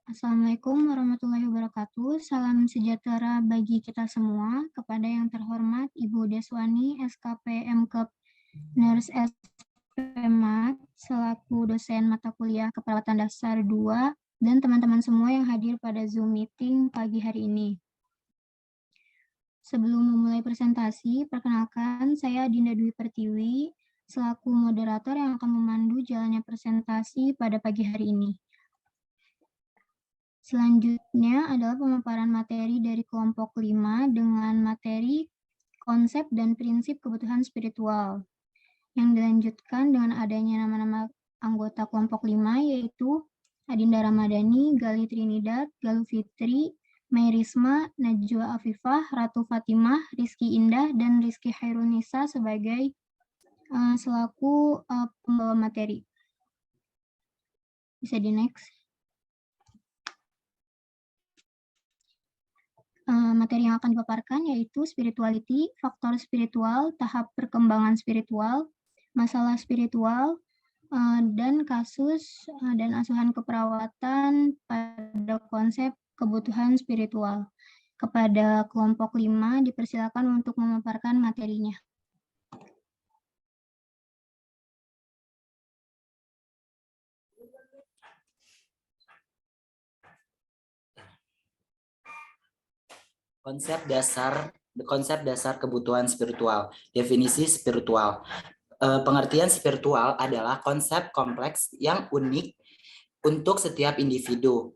Assalamualaikum warahmatullahi wabarakatuh. Salam sejahtera bagi kita semua. Kepada yang terhormat Ibu Deswani, SKP MKep Nurse SPMAT, selaku dosen mata kuliah Keperawatan Dasar 2, dan teman-teman semua yang hadir pada Zoom meeting pagi hari ini. Sebelum memulai presentasi, perkenalkan saya Dinda Dwi Pertiwi, selaku moderator yang akan memandu jalannya presentasi pada pagi hari ini. Selanjutnya adalah pemaparan materi dari kelompok 5 dengan materi konsep dan prinsip kebutuhan spiritual. Yang dilanjutkan dengan adanya nama-nama anggota kelompok 5 yaitu Adinda Ramadhani, Gali Trinidad, Galuh Fitri, Mei Risma, Najwa Afifah, Ratu Fatimah, Rizky Indah, dan Rizky Hairunisa sebagai selaku pembawa materi. Bisa di next. Materi yang akan dipaparkan yaitu spirituality, faktor spiritual, tahap perkembangan spiritual, masalah spiritual, dan kasus dan asuhan keperawatan pada konsep kebutuhan spiritual. Kepada kelompok 5 dipersilakan untuk memaparkan materinya. Konsep dasar kebutuhan spiritual. Definisi spiritual. Pengertian spiritual adalah konsep kompleks yang unik untuk setiap individu.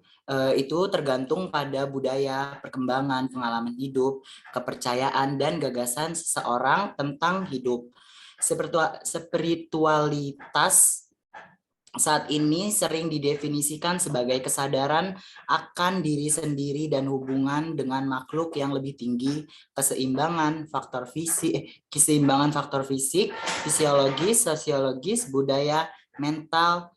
Itu tergantung pada budaya, perkembangan, pengalaman hidup, kepercayaan, dan gagasan seseorang tentang hidup. Spiritualitas saat ini sering didefinisikan sebagai kesadaran akan diri sendiri dan hubungan dengan makhluk yang lebih tinggi, keseimbangan faktor fisik, fisiologis, sosiologis, budaya, mental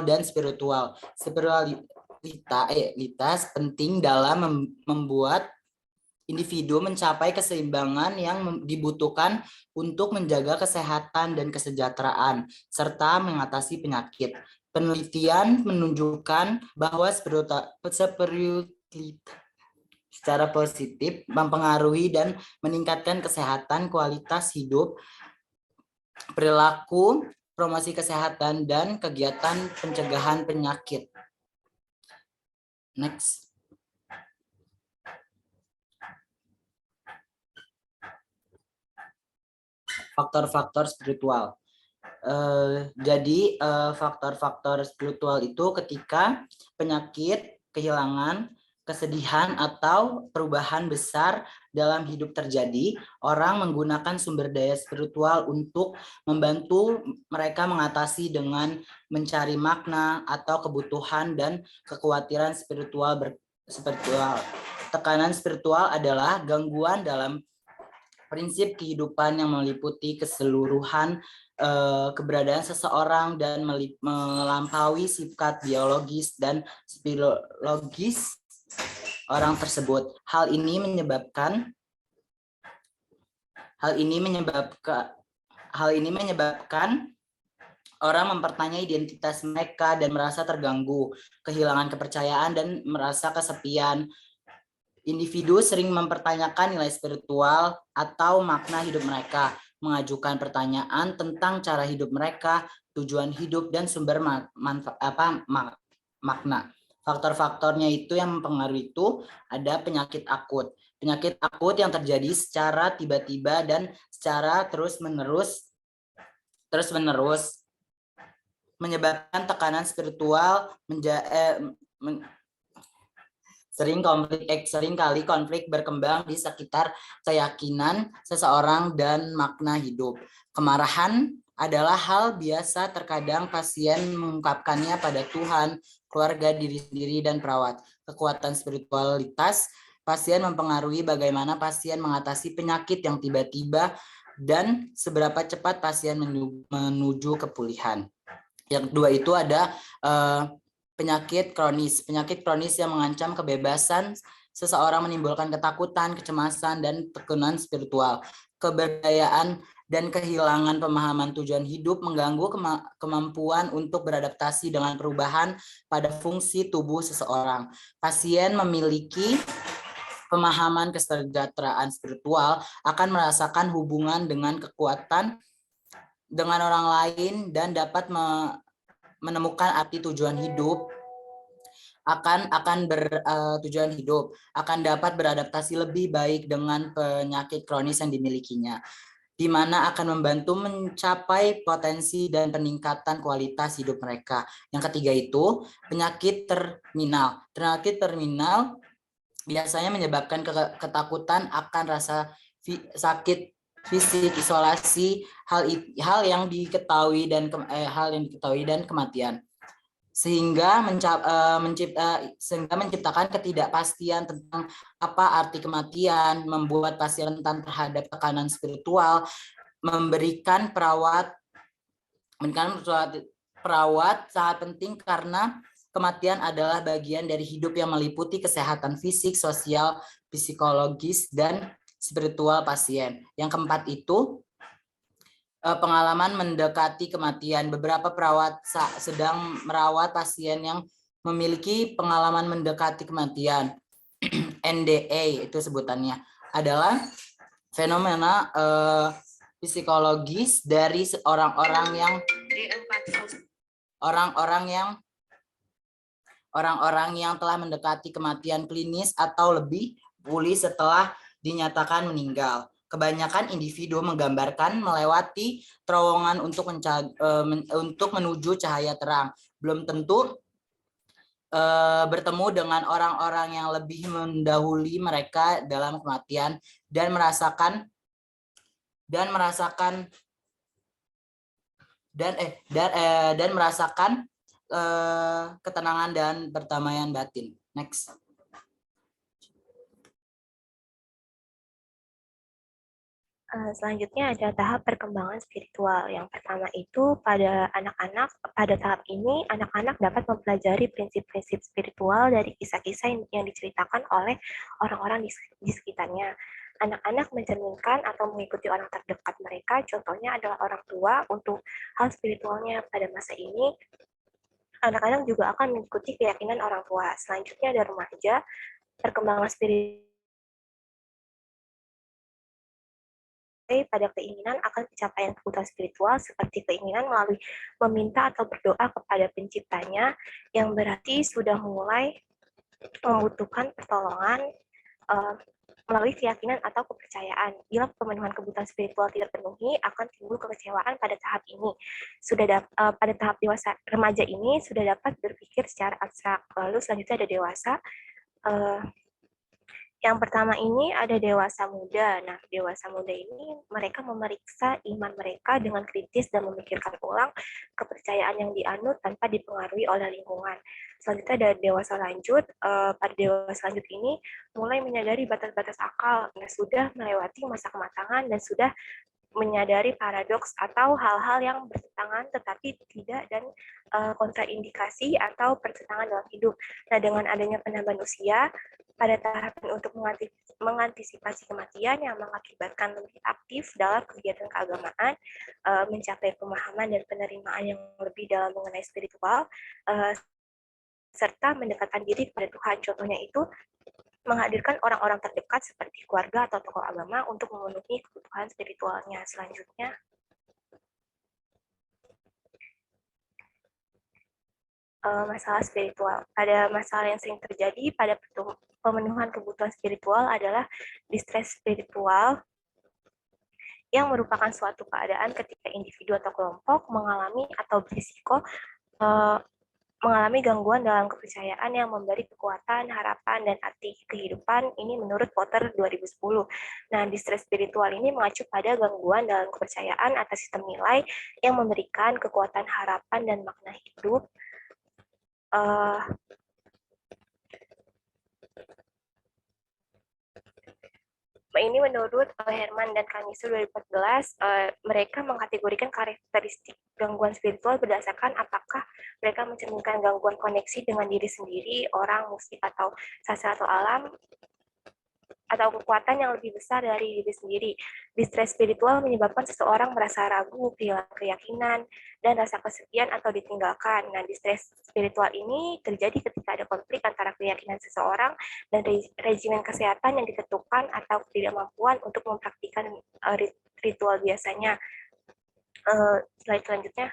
dan spiritual. Spiritualitas penting dalam membuat individu mencapai keseimbangan yang dibutuhkan untuk menjaga kesehatan dan kesejahteraan, serta mengatasi penyakit. Penelitian menunjukkan bahwa spiritualitas secara positif mempengaruhi dan meningkatkan kesehatan, kualitas hidup, perilaku, promosi kesehatan, dan kegiatan pencegahan penyakit. Next. Faktor-faktor spiritual. Jadi faktor-faktor spiritual itu ketika penyakit, kehilangan, kesedihan, atau perubahan besar dalam hidup terjadi, orang menggunakan sumber daya spiritual untuk membantu mereka mengatasi dengan mencari makna atau kebutuhan dan kekhawatiran spiritual. Tekanan spiritual adalah gangguan dalam prinsip kehidupan yang meliputi keseluruhan keberadaan seseorang dan melampaui sifat biologis dan psikologis orang tersebut. Hal ini menyebabkan orang mempertanyai identitas mereka dan merasa terganggu, kehilangan kepercayaan dan merasa kesepian. Individu sering mempertanyakan nilai spiritual atau makna hidup mereka, mengajukan pertanyaan tentang cara hidup mereka, tujuan hidup, dan sumber makna. Faktor-faktornya itu yang mempengaruhi itu ada penyakit akut. Penyakit akut yang terjadi secara tiba-tiba dan secara terus-menerus menyebabkan tekanan spiritual seringkali konflik berkembang di sekitar keyakinan seseorang dan makna hidup. Kemarahan adalah hal biasa, terkadang pasien mengungkapkannya pada Tuhan, keluarga, diri sendiri, dan perawat. Kekuatan spiritualitas pasien mempengaruhi bagaimana pasien mengatasi penyakit yang tiba-tiba dan seberapa cepat pasien menuju kepulihan. Yang kedua itu ada penyakit kronis. Penyakit kronis yang mengancam kebebasan seseorang, menimbulkan ketakutan, kecemasan, dan tekanan spiritual. keberdayaan, dan kehilangan pemahaman tujuan hidup mengganggu kemampuan untuk beradaptasi dengan perubahan pada fungsi tubuh seseorang. Pasien memiliki pemahaman kesejahteraan spiritual akan merasakan hubungan dengan kekuatan dengan orang lain dan dapat menemukan arti tujuan hidup tujuan hidup, akan dapat beradaptasi lebih baik dengan penyakit kronis yang dimilikinya, di mana akan membantu mencapai potensi dan peningkatan kualitas hidup mereka. Yang ketiga itu penyakit terminal. Penyakit terminal biasanya menyebabkan ketakutan akan rasa sakit fisik, isolasi, hal yang diketahui dan kematian, sehingga menciptakan ketidakpastian tentang apa arti kematian, membuat pasien rentan terhadap tekanan spiritual, memberikan perawat sangat penting karena kematian adalah bagian dari hidup yang meliputi kesehatan fisik, sosial, psikologis, dan spiritual pasien. Yang keempat itu pengalaman mendekati kematian. Beberapa perawat sedang merawat pasien yang memiliki pengalaman mendekati kematian. NDA itu sebutannya adalah fenomena psikologis dari orang-orang yang telah mendekati kematian klinis atau lebih pulih setelah dinyatakan meninggal. Kebanyakan individu menggambarkan melewati terowongan untuk menuju cahaya terang. Belum tentu bertemu dengan orang-orang yang lebih mendahului mereka dalam kematian dan merasakan ketenangan dan perdamaian batin. Next. Selanjutnya ada tahap perkembangan spiritual. Yang pertama itu pada anak-anak, pada tahap ini anak-anak dapat mempelajari prinsip-prinsip spiritual dari kisah-kisah yang diceritakan oleh orang-orang di sekitarnya. Anak-anak mencerminkan atau mengikuti orang terdekat mereka, contohnya adalah orang tua untuk hal spiritualnya. Pada masa ini, anak-anak juga akan mengikuti keyakinan orang tua. Selanjutnya ada remaja, perkembangan spiritual pada keinginan akan pencapaian kebutuhan spiritual seperti keinginan melalui meminta atau berdoa kepada penciptanya, yang berarti sudah mulai membutuhkan pertolongan melalui keyakinan atau kepercayaan. Bila pemenuhan kebutuhan spiritual tidak terpenuhi, akan timbul kekecewaan pada tahap ini. Pada tahap dewasa remaja ini sudah dapat berpikir secara abstrak. Lalu selanjutnya ada dewasa. Yang pertama ini ada dewasa muda. Nah, dewasa muda ini mereka memeriksa iman mereka dengan kritis dan memikirkan ulang kepercayaan yang dianut tanpa dipengaruhi oleh lingkungan. Selanjutnya ada dewasa lanjut. Pada dewasa lanjut ini mulai menyadari batas-batas akal. Nah, sudah melewati masa kematangan dan sudah menyadari paradoks atau hal-hal yang bertentangan tetapi tidak dan kontraindikasi atau pertentangan dalam hidup. Nah, dengan adanya penambahan usia pada tahapan untuk mengantisipasi kematian yang mengakibatkan lebih aktif dalam kegiatan keagamaan, mencapai pemahaman dan penerimaan yang lebih dalam mengenai spiritual, serta mendekatkan diri kepada Tuhan. Contohnya itu menghadirkan orang-orang terdekat seperti keluarga atau tokoh agama untuk memenuhi kebutuhan spiritualnya. Selanjutnya, masalah spiritual. Ada masalah yang sering terjadi pada pemenuhan kebutuhan spiritual adalah distress spiritual, yang merupakan suatu keadaan ketika individu atau kelompok mengalami atau berisiko mengalami gangguan dalam kepercayaan yang memberi kekuatan, harapan, dan arti kehidupan. Ini menurut Potter 2010. Nah, distress spiritual ini mengacu pada gangguan dalam kepercayaan atas sistem nilai yang memberikan kekuatan, harapan, dan makna hidup. Ini menurut Herman dan Kanisu 2014, mereka mengkategorikan karakteristik gangguan spiritual berdasarkan apakah mereka mencerminkan gangguan koneksi dengan diri sendiri, orang, musik, atau sastra atau alam, atau kekuatan yang lebih besar dari diri sendiri. Distress spiritual menyebabkan seseorang merasa ragu, kehilangan keyakinan, dan rasa kesepian atau ditinggalkan. Nah, distress spiritual ini terjadi ketika ada konflik antara keyakinan seseorang dan regimen kesehatan yang ditentukan atau ketidakmampuan untuk mempraktikkan ritual biasanya. Slide selanjutnya.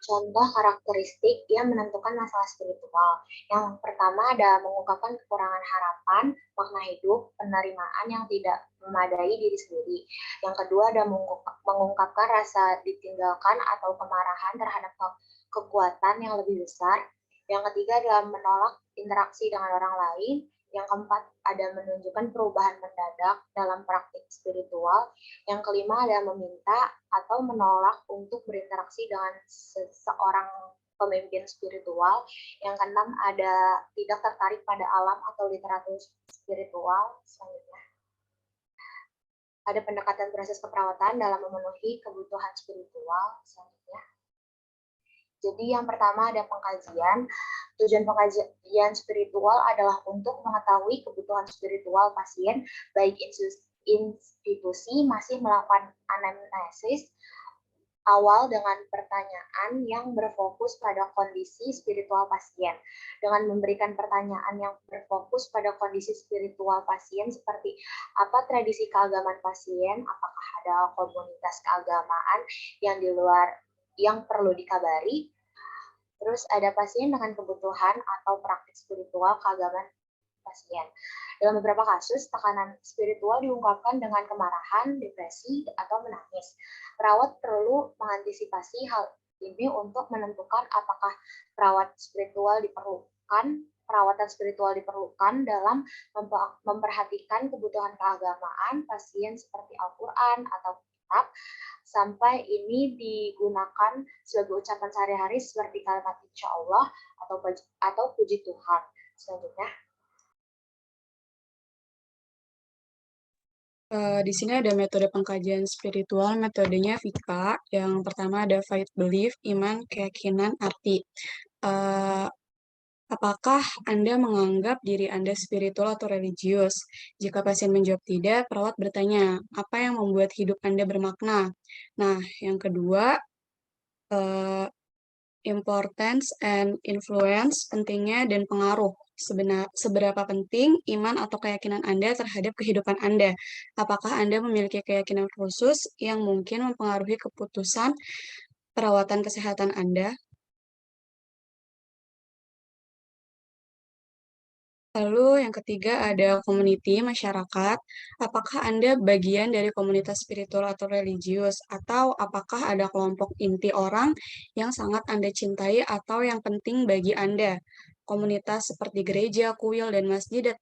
Contoh karakteristik yang menentukan masalah spiritual. Yang pertama ada mengungkapkan kekurangan harapan, makna hidup, penerimaan yang tidak memadai diri sendiri. Yang kedua ada mengungkapkan rasa ditinggalkan atau kemarahan terhadap kekuatan yang lebih besar. Yang ketiga adalah menolak interaksi dengan orang lain. Yang keempat ada menunjukkan perubahan mendadak dalam praktik spiritual. Yang kelima ada meminta atau menolak untuk berinteraksi dengan seseorang pemimpin spiritual. Yang keenam ada tidak tertarik pada alam atau literatur spiritual. Selanjutnya ada pendekatan proses keperawatan dalam memenuhi kebutuhan spiritual. Selanjutnya, jadi yang pertama ada pengkajian. Tujuan pengkajian spiritual adalah untuk mengetahui kebutuhan spiritual pasien, baik institusi masih melakukan anamnesis awal dengan pertanyaan yang berfokus pada kondisi spiritual pasien. Dengan memberikan pertanyaan yang berfokus pada kondisi spiritual pasien seperti apa tradisi keagamaan pasien, apakah ada komunitas keagamaan yang di luar yang perlu dikabari. Terus ada pasien dengan kebutuhan atau praktik spiritual keagamaan pasien. Dalam beberapa kasus, tekanan spiritual diungkapkan dengan kemarahan, depresi, atau menangis. Perawat perlu mengantisipasi hal ini untuk menentukan apakah perawatan spiritual diperlukan dalam memperhatikan kebutuhan keagamaan pasien seperti Al-Quran atau kitab, sampai ini digunakan sebagai ucapan sehari-hari seperti kalimat insya Allah atau puji Tuhan. Selanjutnya. Di sini ada metode pengkajian spiritual, metodenya VIKA. Yang pertama ada faith belief, iman, keyakinan, arti. Apakah Anda menganggap diri Anda spiritual atau religius? Jika pasien menjawab tidak, perawat bertanya, apa yang membuat hidup Anda bermakna? Nah, yang kedua, importance and influence, pentingnya dan pengaruh. Seberapa penting iman atau keyakinan Anda terhadap kehidupan Anda? Apakah Anda memiliki keyakinan khusus yang mungkin mempengaruhi keputusan perawatan kesehatan Anda? Lalu yang ketiga ada community, masyarakat. Apakah Anda bagian dari komunitas spiritual atau religius? Atau apakah ada kelompok inti orang yang sangat Anda cintai atau yang penting bagi Anda? Komunitas seperti gereja, kuil, dan masjid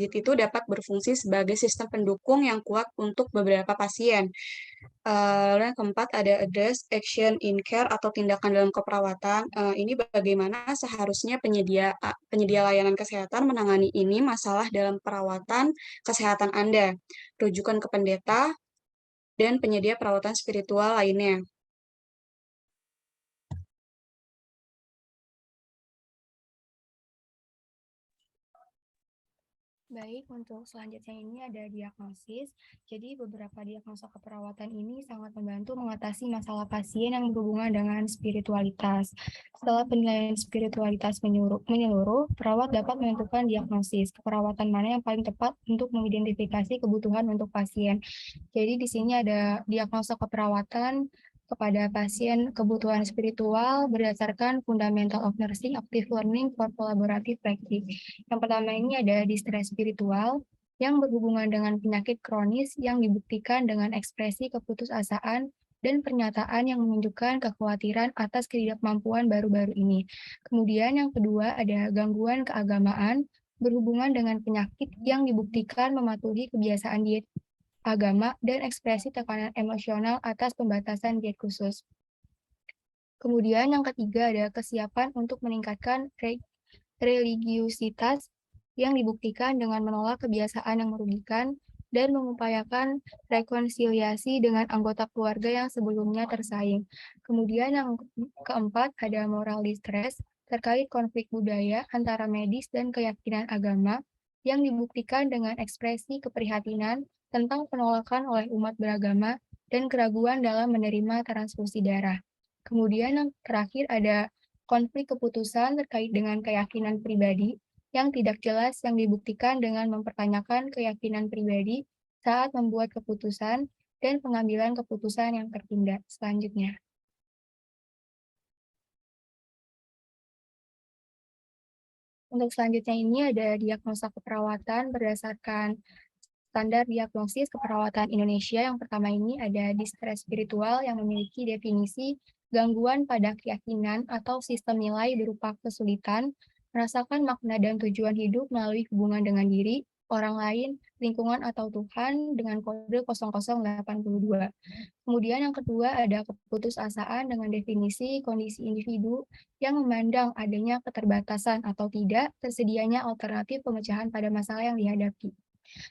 itu dapat berfungsi sebagai sistem pendukung yang kuat untuk beberapa pasien. Lalu yang keempat ada address, action in care atau tindakan dalam keperawatan. Ini bagaimana seharusnya penyedia layanan kesehatan menangani ini masalah dalam perawatan kesehatan Anda. Rujukan ke pendeta dan penyedia perawatan spiritual lainnya. Baik, untuk selanjutnya ini ada diagnosis. Jadi beberapa diagnosa keperawatan ini sangat membantu mengatasi masalah pasien yang berhubungan dengan spiritualitas. Setelah penilaian spiritualitas menyeluruh, perawat dapat menentukan diagnosis keperawatan mana yang paling tepat untuk mengidentifikasi kebutuhan untuk pasien. Jadi di sini ada diagnosa keperawatan kepada pasien kebutuhan spiritual berdasarkan Fundamental of Nursing Active Learning for Collaborative Practice. Yang pertama ini ada distress spiritual yang berhubungan dengan penyakit kronis yang dibuktikan dengan ekspresi keputusasaan dan pernyataan yang menunjukkan kekhawatiran atas ketidakmampuan baru-baru ini. Kemudian yang kedua ada gangguan keagamaan berhubungan dengan penyakit yang dibuktikan mematuhi kebiasaan diet agama, dan ekspresi tekanan emosional atas pembatasan diet khusus. Kemudian yang ketiga ada kesiapan untuk meningkatkan religiusitas yang dibuktikan dengan menolak kebiasaan yang merugikan dan mengupayakan rekonsiliasi dengan anggota keluarga yang sebelumnya tersaing. Kemudian yang keempat ada moral distress terkait konflik budaya antara medis dan keyakinan agama yang dibuktikan dengan ekspresi keprihatinan tentang penolakan oleh umat beragama dan keraguan dalam menerima transfusi darah. Kemudian yang terakhir ada konflik keputusan terkait dengan keyakinan pribadi yang tidak jelas yang dibuktikan dengan mempertanyakan keyakinan pribadi saat membuat keputusan dan pengambilan keputusan yang tertunda selanjutnya. Untuk selanjutnya ini ada diagnosa keperawatan berdasarkan standar diagnosis keperawatan Indonesia. Yang pertama ini ada distres spiritual yang memiliki definisi gangguan pada keyakinan atau sistem nilai berupa kesulitan merasakan makna dan tujuan hidup melalui hubungan dengan diri, orang lain, lingkungan atau Tuhan dengan kode 0082. Kemudian yang kedua ada keputusasaan dengan definisi kondisi individu yang memandang adanya keterbatasan atau tidak tersedianya alternatif pemecahan pada masalah yang dihadapi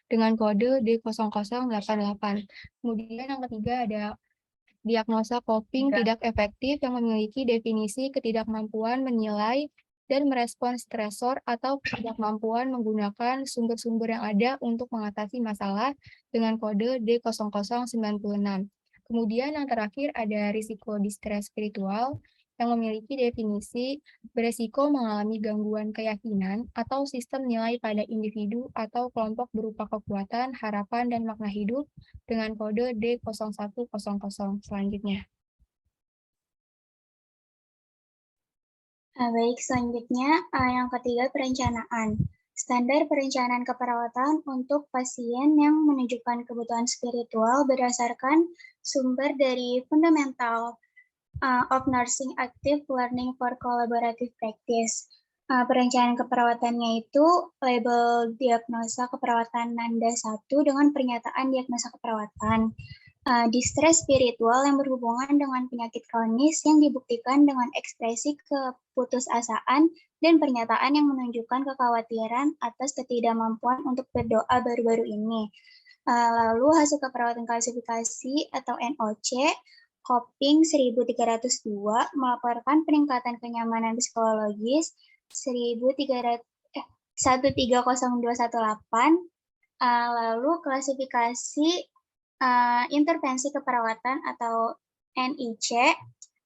dengan kode D0088. Kemudian yang ketiga ada diagnosa coping tidak efektif yang memiliki definisi ketidakmampuan menilai dan merespon stresor atau ketidakmampuan menggunakan sumber-sumber yang ada untuk mengatasi masalah dengan kode D0096. Kemudian yang terakhir ada risiko distres spiritual yang memiliki definisi beresiko mengalami gangguan keyakinan atau sistem nilai pada individu atau kelompok berupa kekuatan, harapan, dan makna hidup dengan kode D0100 selanjutnya. Baik, selanjutnya yang ketiga perencanaan. Standar perencanaan keperawatan untuk pasien yang menunjukkan kebutuhan spiritual berdasarkan sumber dari Fundamental of Nursing Active Learning for Collaborative Practice. Perencanaan keperawatannya itu label diagnosa keperawatan Nanda 1 dengan pernyataan diagnosa keperawatan. Distres spiritual yang berhubungan dengan penyakit kronis yang dibuktikan dengan ekspresi keputusasaan dan pernyataan yang menunjukkan kekhawatiran atas ketidakmampuan untuk berdoa baru-baru ini. Lalu hasil keperawatan klasifikasi atau NOC, Coping 1302 melaporkan peningkatan kenyamanan psikologis 1300218, lalu klasifikasi intervensi keperawatan atau NIC,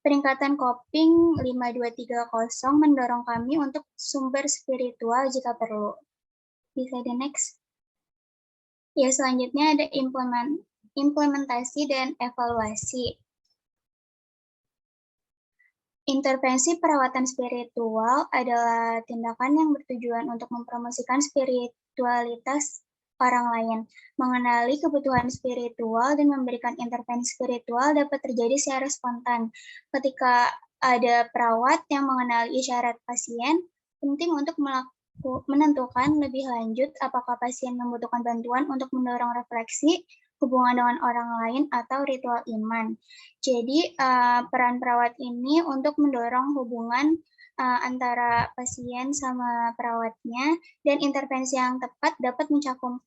peningkatan coping 5230 mendorong kami untuk sumber spiritual jika perlu. Bisa the next. Ya, selanjutnya ada implementasi dan evaluasi. Intervensi perawatan spiritual adalah tindakan yang bertujuan untuk mempromosikan spiritualitas orang lain. Mengenali kebutuhan spiritual dan memberikan intervensi spiritual dapat terjadi secara spontan. Ketika ada perawat yang mengenali isyarat pasien, penting untuk menentukan lebih lanjut apakah pasien membutuhkan bantuan untuk mendorong refleksi, hubungan dengan orang lain, atau ritual iman. Jadi, peran perawat ini untuk mendorong hubungan antara pasien sama perawatnya, dan intervensi yang tepat dapat mencakup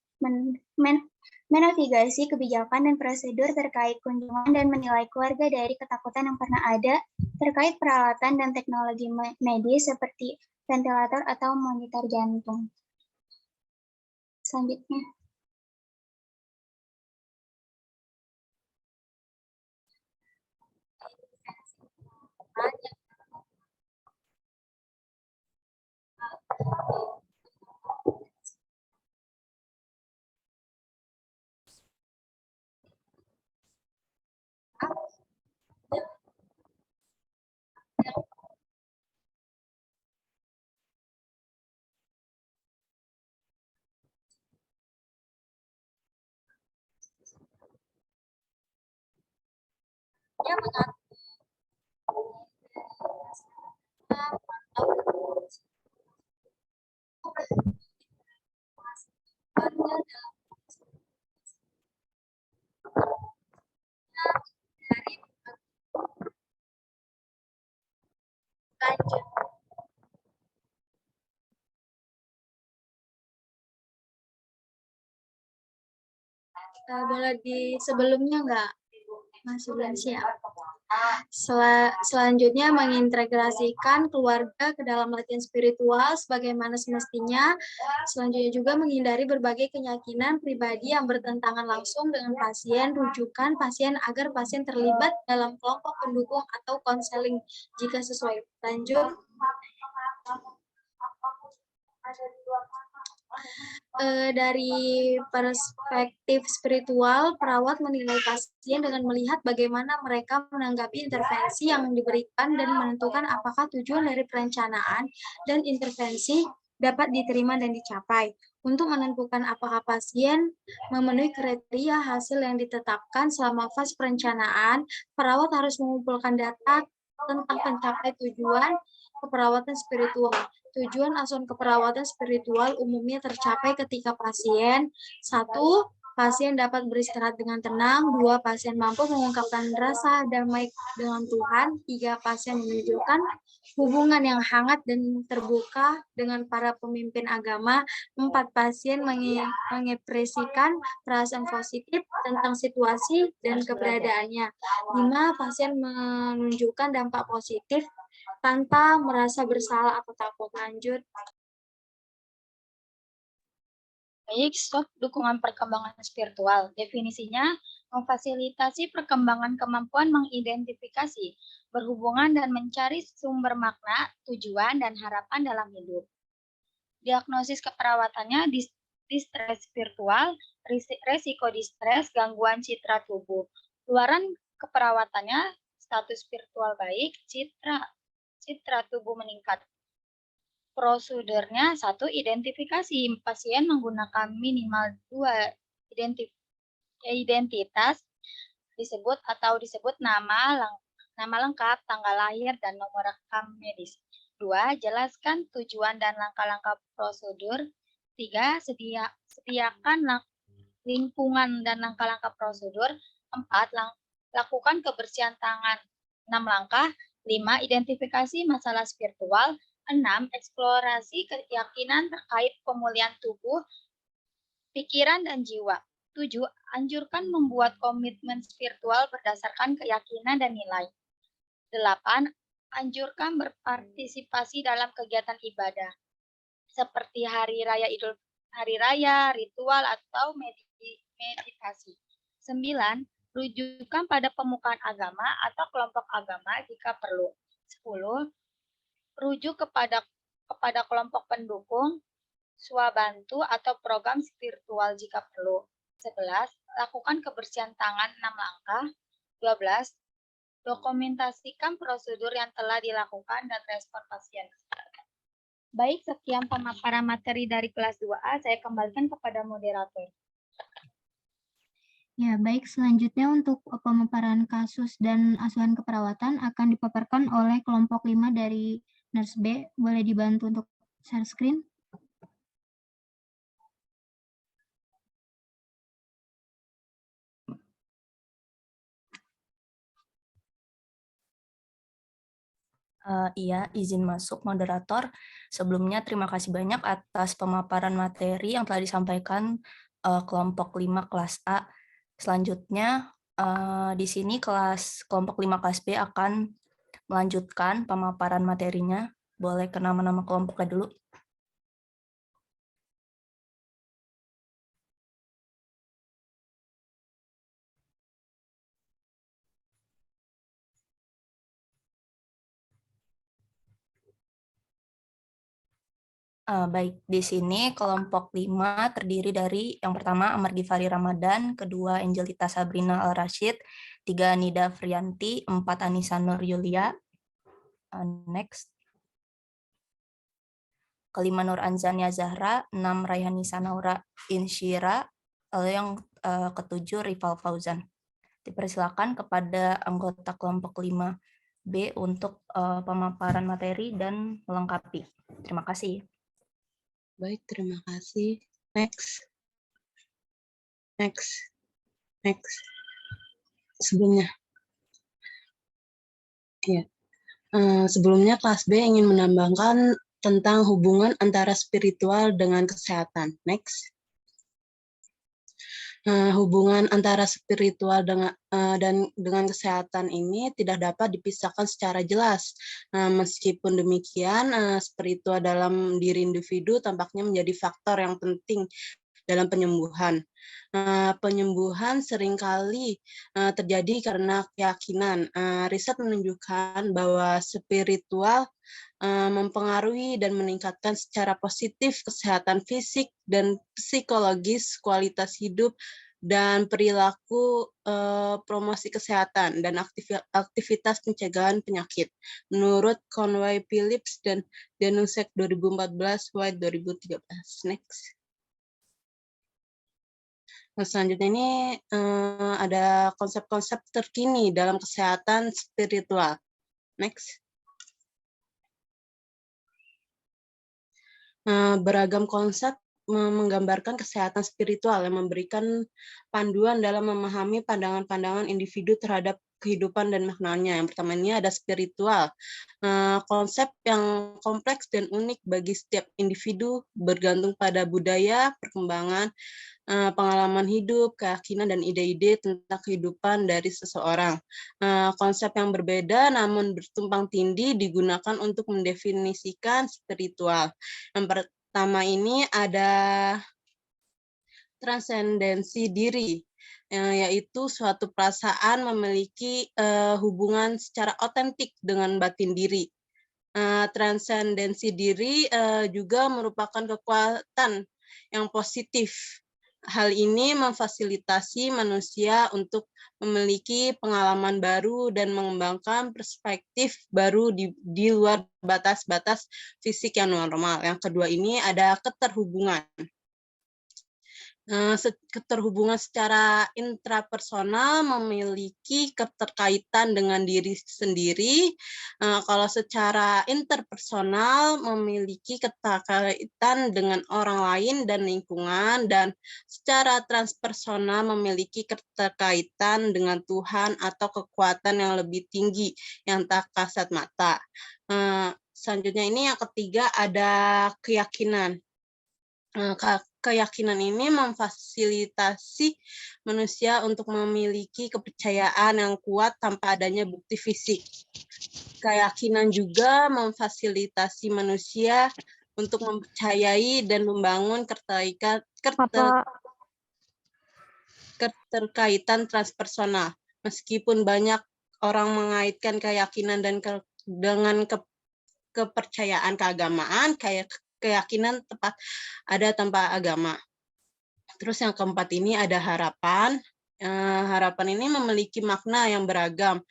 menavigasi kebijakan dan prosedur terkait kunjungan dan menilai keluarga dari ketakutan yang pernah ada terkait peralatan dan teknologi medis seperti ventilator atau monitor jantung. Selanjutnya. Boleh di sebelumnya nggak? Masih belum siap. Selanjutnya mengintegrasikan keluarga ke dalam latihan spiritual sebagaimana semestinya. Selanjutnya juga menghindari berbagai keyakinan pribadi yang bertentangan langsung dengan pasien, rujukan pasien agar pasien terlibat dalam kelompok pendukung atau konseling jika sesuai. Lanjut. Dari perspektif spiritual, perawat menilai pasien dengan melihat bagaimana mereka menanggapi intervensi yang diberikan dan menentukan apakah tujuan dari perencanaan dan intervensi dapat diterima dan dicapai. Untuk menentukan apakah pasien memenuhi kriteria hasil yang ditetapkan selama fase perencanaan, perawat harus mengumpulkan data tentang pencapai tujuan keperawatan spiritual. Tujuan asuhan keperawatan spiritual umumnya tercapai ketika pasien 1. Pasien dapat beristirahat dengan tenang. 2. Pasien mampu mengungkapkan rasa damai dengan Tuhan. 3. Pasien menunjukkan hubungan yang hangat dan terbuka dengan para pemimpin agama. 4. Pasien mengekspresikan perasaan positif tentang situasi dan keberadaannya. 5. Pasien menunjukkan dampak positif tanpa merasa bersalah atau takut. Lanjut. Baik, soft dukungan perkembangan spiritual. Definisinya, memfasilitasi perkembangan kemampuan mengidentifikasi, berhubungan dan mencari sumber makna, tujuan, dan harapan dalam hidup. Diagnosis keperawatannya, distres spiritual, resiko distres, gangguan citra tubuh. Luaran keperawatannya, status spiritual baik, citra tubuh meningkat. Prosedurnya 1. Identifikasi. Pasien menggunakan minimal 2 identitas disebut nama lengkap, tanggal lahir, dan nomor rekam medis. 2. Jelaskan tujuan dan langkah-langkah prosedur. 3. Sediakan lingkungan dan langkah-langkah prosedur. 4. Lakukan kebersihan tangan. 6 langkah. 5. Identifikasi masalah spiritual. 6. Eksplorasi keyakinan terkait pemulihan tubuh, pikiran, dan jiwa. 7. Anjurkan membuat komitmen spiritual berdasarkan keyakinan dan nilai. 8. Anjurkan berpartisipasi dalam kegiatan ibadah, seperti hari raya, ritual, atau meditasi. 9. Rujukan pada pemukaan agama atau kelompok agama jika perlu. 10. Rujuk kepada kelompok pendukung, swabantu, atau program spiritual jika perlu. 11. Lakukan kebersihan tangan 6 langkah. 12. Dokumentasikan prosedur yang telah dilakukan dan respon pasien. Baik, sekian pemaparan materi dari kelas 2A. Saya kembalikan kepada moderator. Ya, baik. Selanjutnya untuk pemaparan kasus dan asuhan keperawatan akan dipaparkan oleh kelompok 5 dari Nurse B. Boleh dibantu untuk share screen? Iya, izin masuk moderator. Sebelumnya terima kasih banyak atas pemaparan materi yang telah disampaikan kelompok 5 kelas A. Selanjutnya di sini kelompok 5 kelas B akan melanjutkan pemaparan materinya. Boleh ke nama-nama kelompoknya dulu. Baik, di sini kelompok 5 terdiri dari yang pertama Amar Gifari Ramadan, kedua Angelita Sabrina Al-Rashid, 3 Nida Frianti, 4 Anissa Nur Yulia, next. Kelima Nur Anzania Zahra, 6 Rayhani Sanaura Insyira, lalu yang ketujuh Rival Fauzan. Dipersilakan kepada anggota kelompok 5B untuk pemaparan materi dan melengkapi. Terima kasih. Baik, terima kasih. Next. Sebelumnya. Ya. Sebelumnya kelas B ingin menambahkan tentang hubungan antara spiritual dengan kesehatan. Next. Hubungan antara spiritual dan dengan kesehatan ini tidak dapat dipisahkan secara jelas. Meskipun demikian, spiritual dalam diri individu tampaknya menjadi faktor yang penting dalam penyembuhan. Penyembuhan seringkali terjadi karena keyakinan. Riset menunjukkan bahwa spiritual mempengaruhi dan meningkatkan secara positif kesehatan fisik dan psikologis, kualitas hidup, dan perilaku promosi kesehatan dan aktivitas pencegahan penyakit. Menurut Conway Phillips dan Denusek 2014, White 2013. Next. Nah, selanjutnya ini ada konsep-konsep terkini dalam kesehatan spiritual. Next. Beragam konsep menggambarkan kesehatan spiritual yang memberikan panduan dalam memahami pandangan-pandangan individu terhadap kehidupan dan maknanya. Yang pertama ini ada spiritual, konsep yang kompleks dan unik bagi setiap individu, bergantung pada budaya, perkembangan, pengalaman hidup, keyakinan, dan ide-ide tentang kehidupan dari seseorang. Konsep yang berbeda namun bertumpang tindih digunakan untuk mendefinisikan spiritual. Yang pertama ini ada transendensi diri, yaitu suatu perasaan memiliki hubungan secara otentik dengan batin diri. Transendensi diri juga merupakan kekuatan yang positif. Hal ini memfasilitasi manusia untuk memiliki pengalaman baru dan mengembangkan perspektif baru di luar batas-batas fisik yang normal. Yang kedua ini ada keterhubungan. Keterhubungan secara intrapersonal memiliki keterkaitan dengan diri sendiri. Kalau secara interpersonal memiliki keterkaitan dengan orang lain dan lingkungan, dan secara transpersonal memiliki keterkaitan dengan Tuhan atau kekuatan yang lebih tinggi yang tak kasat mata. Selanjutnya ini yang ketiga ada keyakinan. Keyakinan ini memfasilitasi manusia untuk memiliki kepercayaan yang kuat tanpa adanya bukti fisik. Keyakinan juga memfasilitasi manusia untuk mempercayai dan membangun keterkaitan transpersonal. Meskipun banyak orang mengaitkan keyakinan dengan kepercayaan keagamaan, keyakinan tepat ada tanpa agama. Terus yang keempat ini ada harapan. Harapan ini memiliki makna yang beragam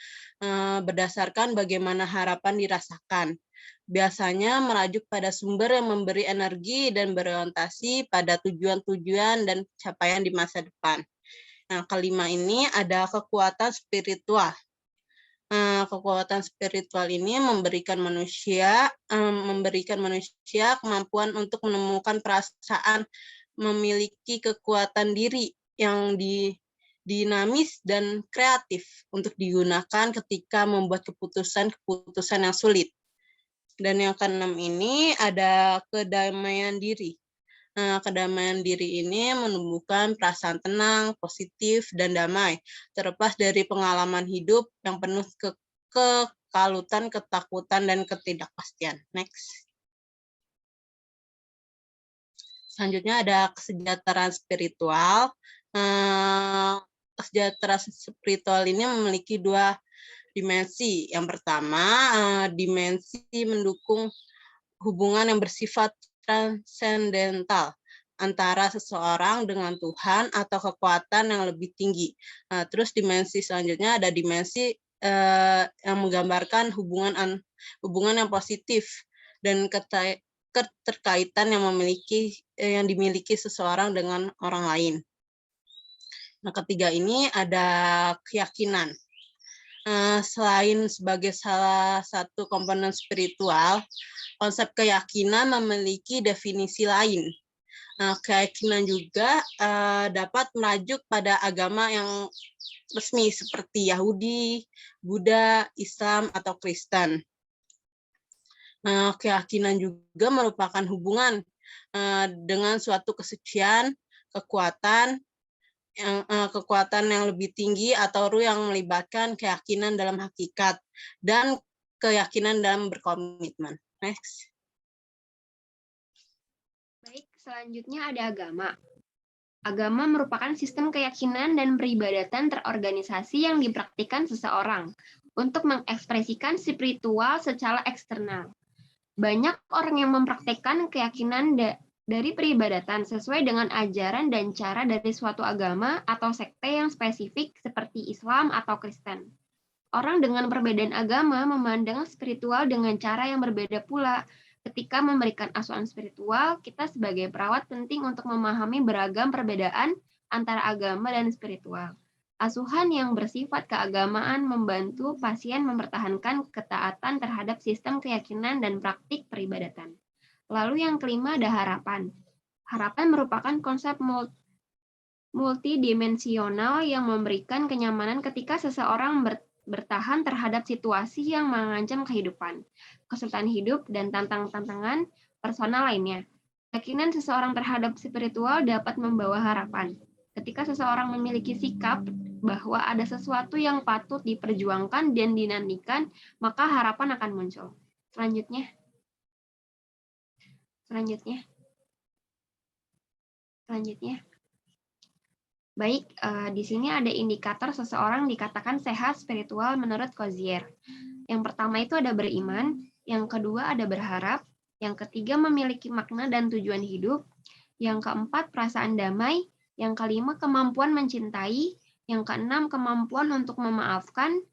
berdasarkan bagaimana harapan dirasakan. Biasanya merajuk pada sumber yang memberi energi dan berorientasi pada tujuan-tujuan dan capaian di masa depan. Nah, kelima ini ada kekuatan spiritual. Kekuatan spiritual ini memberikan manusia kemampuan untuk menemukan perasaan memiliki kekuatan diri yang dinamis dan kreatif untuk digunakan ketika membuat keputusan yang sulit. Dan yang keenam ini ada kedamaian diri. Kedamaian diri ini menumbuhkan perasaan tenang, positif, dan damai, terlepas dari pengalaman hidup yang penuh kekalutan, ketakutan, dan ketidakpastian. Next. Selanjutnya ada kesejahteraan spiritual. Kesejahteraan spiritual ini memiliki dua dimensi. Yang pertama, dimensi mendukung hubungan yang bersifat transendental antara seseorang dengan Tuhan atau kekuatan yang lebih tinggi. Terus dimensi selanjutnya ada dimensi yang menggambarkan hubungan yang positif dan keterkaitan yang dimiliki seseorang dengan orang lain. Nah, ketiga ini ada keyakinan. Selain sebagai salah satu komponen spiritual, konsep keyakinan memiliki definisi lain. Keyakinan juga dapat merujuk pada agama yang resmi seperti Yahudi, Buddha, Islam, atau Kristen. Keyakinan juga merupakan hubungan dengan suatu kesucian, kekuatan, kekuatan yang lebih tinggi atau ruh yang melibatkan keyakinan dalam hakikat dan keyakinan dalam berkomitmen. Next. Baik, selanjutnya ada agama. Agama merupakan sistem keyakinan dan peribadatan terorganisasi yang dipraktikkan seseorang untuk mengekspresikan spiritual secara eksternal. Banyak orang yang mempraktikkan keyakinan dari peribadatan sesuai dengan ajaran dan cara dari suatu agama atau sekte yang spesifik seperti Islam atau Kristen. Orang dengan perbedaan agama memandang spiritual dengan cara yang berbeda pula. Ketika memberikan asuhan spiritual, kita sebagai perawat penting untuk memahami beragam perbedaan antara agama dan spiritual. Asuhan yang bersifat keagamaan membantu pasien mempertahankan ketaatan terhadap sistem keyakinan dan praktik peribadatan. Lalu yang kelima ada harapan. Harapan merupakan konsep multidimensional yang memberikan kenyamanan ketika seseorang bertahan terhadap situasi yang mengancam kehidupan, kesulitan hidup, dan tantangan personal lainnya. Keyakinan seseorang terhadap spiritual dapat membawa harapan. Ketika seseorang memiliki sikap bahwa ada sesuatu yang patut diperjuangkan dan dinantikan, maka harapan akan muncul. Selanjutnya. Baik, di sini ada indikator seseorang dikatakan sehat spiritual menurut Cozier. Yang pertama itu ada beriman, yang kedua ada berharap, yang ketiga memiliki makna dan tujuan hidup, yang keempat perasaan damai, yang kelima kemampuan mencintai, yang keenam kemampuan untuk memaafkan,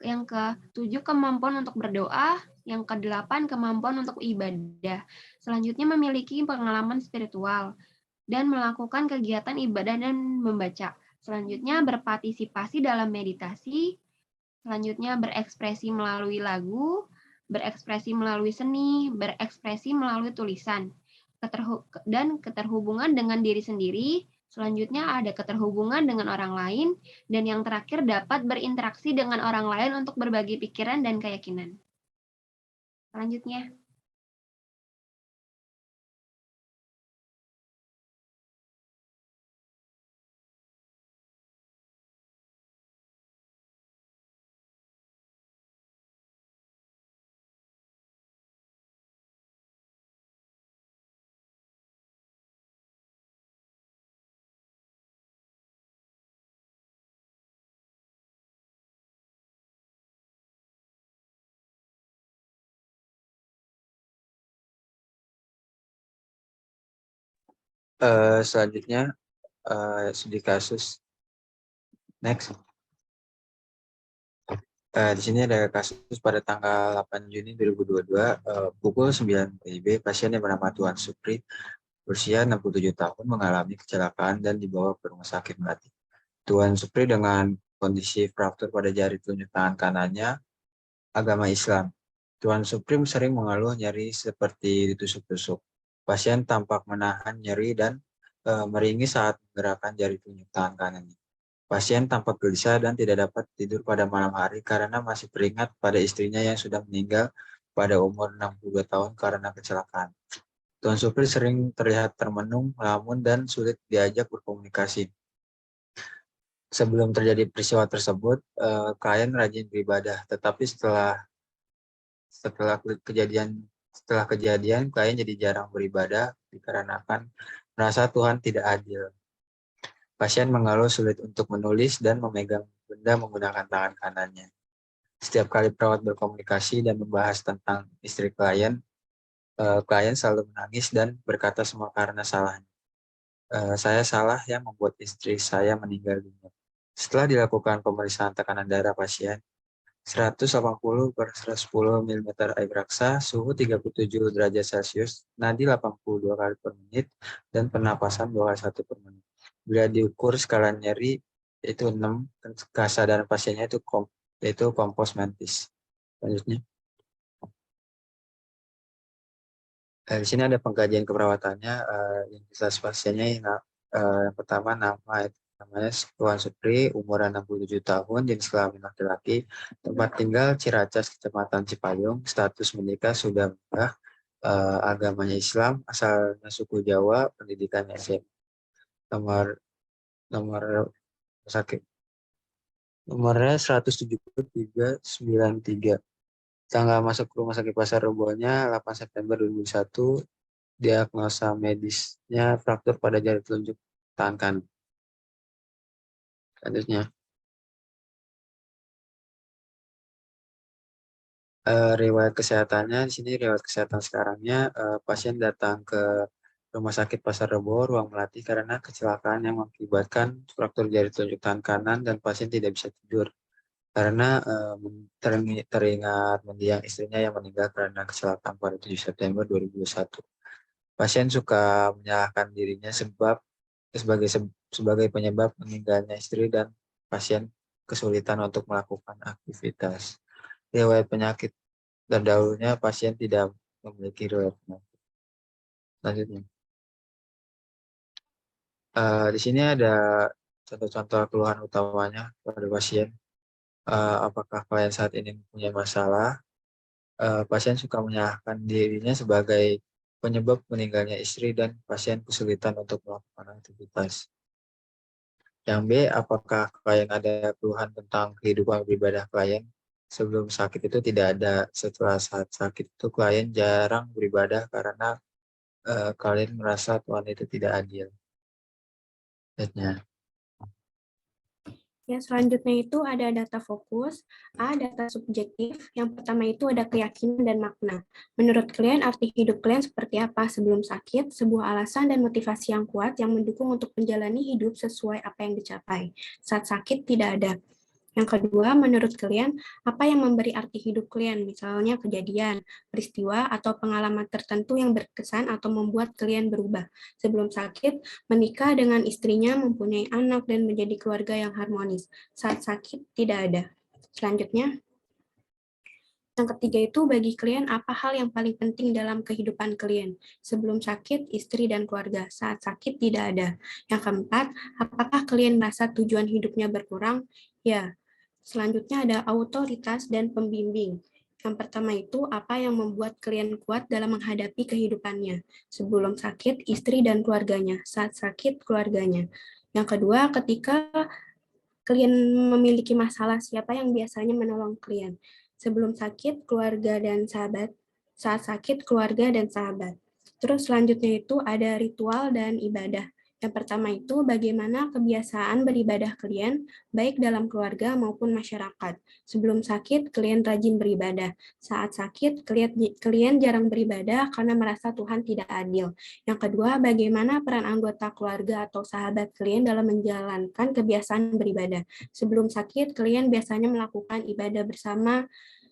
yang ketujuh kemampuan untuk berdoa, yang kedelapan kemampuan untuk ibadah. Selanjutnya memiliki pengalaman spiritual dan melakukan kegiatan ibadah dan membaca. Selanjutnya berpartisipasi dalam meditasi. Selanjutnya berekspresi melalui lagu, berekspresi melalui seni, berekspresi melalui tulisan. Dan keterhubungan dengan diri sendiri. Selanjutnya ada keterhubungan dengan orang lain. Dan yang terakhir dapat berinteraksi dengan orang lain untuk berbagi pikiran dan keyakinan. Selanjutnya. Selanjutnya studi kasus. Next. Di sini ada kasus pada tanggal 8 Juni 2022 pukul 9 WIB, pasien yang bernama Tuan Supri berusia 67 tahun mengalami kecelakaan dan dibawa ke rumah sakit Melati. Tuan Supri dengan kondisi fraktur pada jari telunjuk tangan kanannya, agama Islam. Tuan Supri sering mengeluh nyeri seperti ditusuk-tusuk. Pasien tampak menahan nyeri dan meringis saat menggerakkan jari telunjuk tangan kanannya. Pasien tampak gelisah dan tidak dapat tidur pada malam hari karena masih teringat pada istrinya yang sudah meninggal pada umur 62 tahun karena kecelakaan. Tuan Supri sering terlihat termenung, melamun, dan sulit diajak berkomunikasi. Sebelum terjadi peristiwa tersebut, klien rajin beribadah, tetapi setelah kejadian, klien jadi jarang beribadah dikarenakan merasa Tuhan tidak adil. Pasien mengeluh sulit untuk menulis dan memegang benda menggunakan tangan kanannya. Setiap kali perawat berkomunikasi dan membahas tentang istri klien, klien selalu menangis dan berkata semua karena salahnya. Saya salah yang membuat istri saya meninggal dunia. Setelah dilakukan pemeriksaan tekanan darah pasien, 180 per 110 mm air raksa, suhu 37 derajat Celcius, nadi 82 kali per menit, dan pernapasan 2 kali 1 per menit. Bila diukur skala nyeri, yaitu 6, dan kesadaran pasiennya yaitu kompos mentis. Selanjutnya. Di sini ada pengkajian keperawatannya, identitas pasiennya yang pertama namanya Tuan Supri, umur 67 tahun, jenis kelamin laki-laki, tempat tinggal Ciracas, Kecamatan Cipayung, status menikah sudah menikah, agamanya Islam, asalnya suku Jawa, pendidikannya SMA. Nomor nomor sakit. Nomornya 17393. Tanggal masuk rumah sakit Pasar Rebonya 8 September 2001. Diagnosa medisnya fraktur pada jari telunjuk tangan kanan. Selanjutnya, riwayat kesehatannya di sini riwayat kesehatan sekarangnya pasien datang ke rumah sakit Pasar Rebo ruang Melati karena kecelakaan yang mengakibatkan fraktur jari telunjuk tangan kanan dan pasien tidak bisa tidur karena teringat mendiang istrinya yang meninggal karena kecelakaan pada 7 September 2021. Pasien suka menyalahkan dirinya sebagai penyebab meninggalnya istri dan pasien kesulitan untuk melakukan aktivitas. Riwayat penyakit terdahulunya pasien tidak memiliki riwayat penyakit. Selanjutnya, di sini ada contoh-contoh keluhan utamanya pada pasien. Apakah klien saat ini mempunyai masalah? Pasien suka menyalahkan dirinya sebagai penyebab meninggalnya istri dan pasien kesulitan untuk melakukan aktivitas. Yang B, apakah klien ada keluhan tentang kehidupan beribadah klien? Sebelum sakit itu tidak ada, setelah saat sakit itu klien jarang beribadah karena klien merasa Tuhan itu tidak adil. Lihatnya. Ya, selanjutnya itu ada data fokus, A, data subjektif. Yang pertama itu ada keyakinan dan makna. Menurut klien, arti hidup klien seperti apa sebelum sakit? Sebuah alasan dan motivasi yang kuat yang mendukung untuk menjalani hidup sesuai apa yang dicapai. Saat sakit tidak ada. Yang kedua, menurut klien, apa yang memberi arti hidup klien? Misalnya kejadian, peristiwa, atau pengalaman tertentu yang berkesan atau membuat klien berubah. Sebelum sakit, menikah dengan istrinya, mempunyai anak, dan menjadi keluarga yang harmonis. Saat sakit, tidak ada. Selanjutnya, yang ketiga itu bagi klien apa hal yang paling penting dalam kehidupan klien? Sebelum sakit, istri dan keluarga. Saat sakit, tidak ada. Yang keempat, apakah klien merasa tujuan hidupnya berkurang? Ya. Selanjutnya ada autoritas dan pembimbing. Yang pertama itu apa yang membuat klien kuat dalam menghadapi kehidupannya. Sebelum sakit, istri dan keluarganya. Saat sakit, keluarganya. Yang kedua, ketika klien memiliki masalah, siapa yang biasanya menolong klien? Sebelum sakit, keluarga dan sahabat. Saat sakit, keluarga dan sahabat. Terus selanjutnya itu ada ritual dan ibadah. Yang pertama itu bagaimana kebiasaan beribadah klien, baik dalam keluarga maupun masyarakat. Sebelum sakit, klien rajin beribadah. Saat sakit, klien jarang beribadah karena merasa Tuhan tidak adil. Yang kedua, bagaimana peran anggota keluarga atau sahabat klien dalam menjalankan kebiasaan beribadah. Sebelum sakit, klien biasanya melakukan ibadah bersama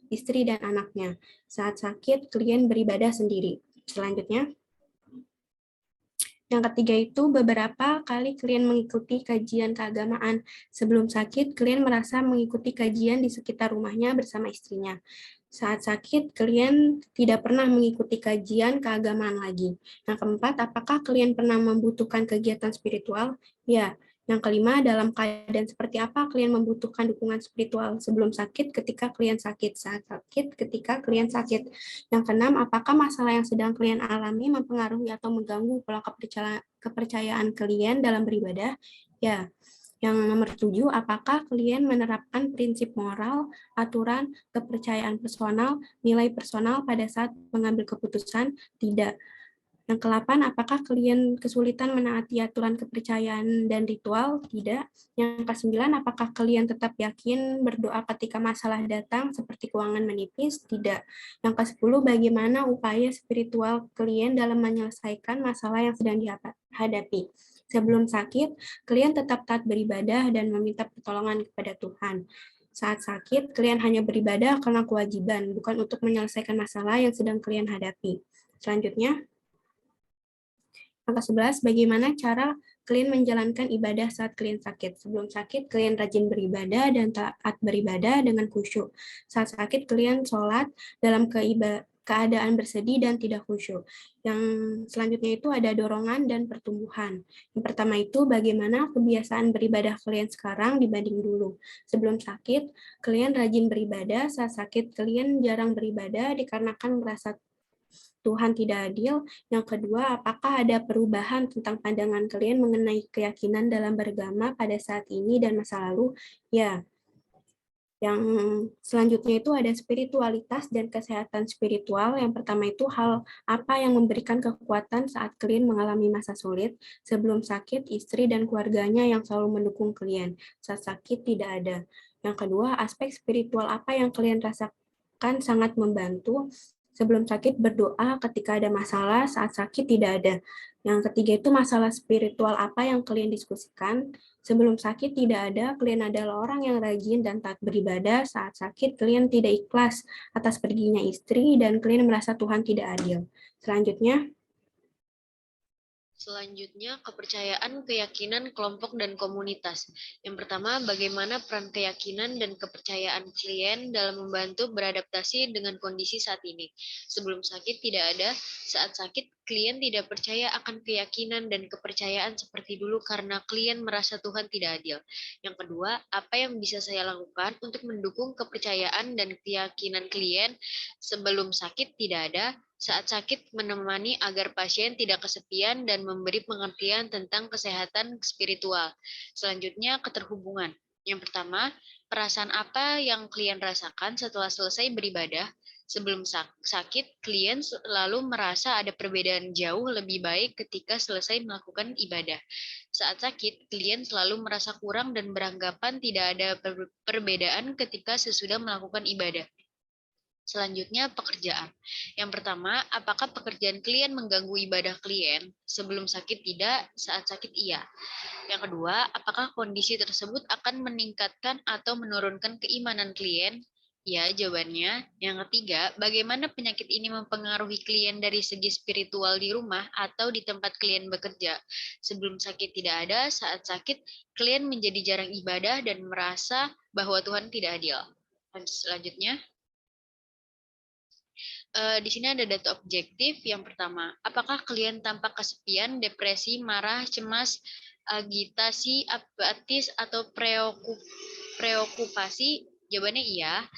istri dan anaknya. Saat sakit, klien beribadah sendiri. Selanjutnya, yang ketiga itu beberapa kali klien mengikuti kajian keagamaan. Sebelum sakit, klien merasa mengikuti kajian di sekitar rumahnya bersama istrinya. Saat sakit, klien tidak pernah mengikuti kajian keagamaan lagi. Yang keempat, apakah klien pernah membutuhkan kegiatan spiritual? Ya. Yang kelima, dalam keadaan seperti apa klien membutuhkan dukungan spiritual? Sebelum sakit, ketika klien sakit, saat sakit, ketika klien sakit. Yang keenam, apakah masalah yang sedang klien alami mempengaruhi atau mengganggu pola kepercayaan klien dalam beribadah? Ya. Yang nomor 7, apakah klien menerapkan prinsip moral, aturan, kepercayaan personal, nilai personal pada saat mengambil keputusan? Tidak. Yang ke-8, apakah klien kesulitan menaati aturan kepercayaan dan ritual? Tidak. Yang ke-9, apakah klien tetap yakin berdoa ketika masalah datang seperti keuangan menipis? Tidak. Yang ke-10, bagaimana upaya spiritual klien dalam menyelesaikan masalah yang sedang dihadapi? Sebelum sakit, klien tetap taat beribadah dan meminta pertolongan kepada Tuhan. Saat sakit, klien hanya beribadah karena kewajiban, bukan untuk menyelesaikan masalah yang sedang klien hadapi. Selanjutnya, angka 11, bagaimana cara klien menjalankan ibadah saat klien sakit? Sebelum sakit, klien rajin beribadah dan taat beribadah dengan khusyuk. Saat sakit, klien sholat dalam keadaan bersedih dan tidak khusyuk. Yang selanjutnya itu ada dorongan dan pertumbuhan. Yang pertama itu bagaimana kebiasaan beribadah klien sekarang dibanding dulu. Sebelum sakit, klien rajin beribadah. Saat sakit, klien jarang beribadah dikarenakan merasa Tuhan tidak adil? Yang kedua, apakah ada perubahan tentang pandangan kalian mengenai keyakinan dalam beragama pada saat ini dan masa lalu? Ya. Yang selanjutnya itu ada spiritualitas dan kesehatan spiritual. Yang pertama itu hal apa yang memberikan kekuatan saat kalian mengalami masa sulit. Sebelum sakit, istri dan keluarganya yang selalu mendukung kalian. Saat sakit tidak ada. Yang kedua, aspek spiritual apa yang kalian rasakan sangat membantu. Sebelum sakit berdoa, ketika ada masalah, saat sakit tidak ada. Yang ketiga itu masalah spiritual apa yang kalian diskusikan. Sebelum sakit tidak ada, kalian adalah orang yang rajin dan taat beribadah. Saat sakit, kalian tidak ikhlas atas perginya istri dan kalian merasa Tuhan tidak adil. Selanjutnya, kepercayaan, keyakinan, kelompok, dan komunitas. Yang pertama, bagaimana peran keyakinan dan kepercayaan klien dalam membantu beradaptasi dengan kondisi saat ini. Sebelum sakit tidak ada, saat sakit klien tidak percaya akan keyakinan dan kepercayaan seperti dulu karena klien merasa Tuhan tidak adil. Yang kedua, apa yang bisa saya lakukan untuk mendukung kepercayaan dan keyakinan klien sebelum sakit tidak ada, saat sakit menemani agar pasien tidak kesepian dan memberi pengertian tentang kesehatan spiritual. Selanjutnya, keterhubungan. Yang pertama, perasaan apa yang klien rasakan setelah selesai beribadah? Sebelum sakit, klien selalu merasa ada perbedaan jauh lebih baik ketika selesai melakukan ibadah. Saat sakit, klien selalu merasa kurang dan beranggapan tidak ada perbedaan ketika sesudah melakukan ibadah. Selanjutnya, pekerjaan. Yang pertama, apakah pekerjaan klien mengganggu ibadah klien? Sebelum sakit tidak, saat sakit iya. Yang kedua, apakah kondisi tersebut akan meningkatkan atau menurunkan keimanan klien? Ya, jawabannya. Yang ketiga, bagaimana penyakit ini mempengaruhi klien dari segi spiritual di rumah atau di tempat klien bekerja? Sebelum sakit tidak ada, saat sakit, klien menjadi jarang ibadah dan merasa bahwa Tuhan tidak adil. Selanjutnya, di sini ada data objektif. Yang pertama, apakah klien tampak kesepian, depresi, marah, cemas, agitasi, apatis, atau preokupasi? Jawabannya iya.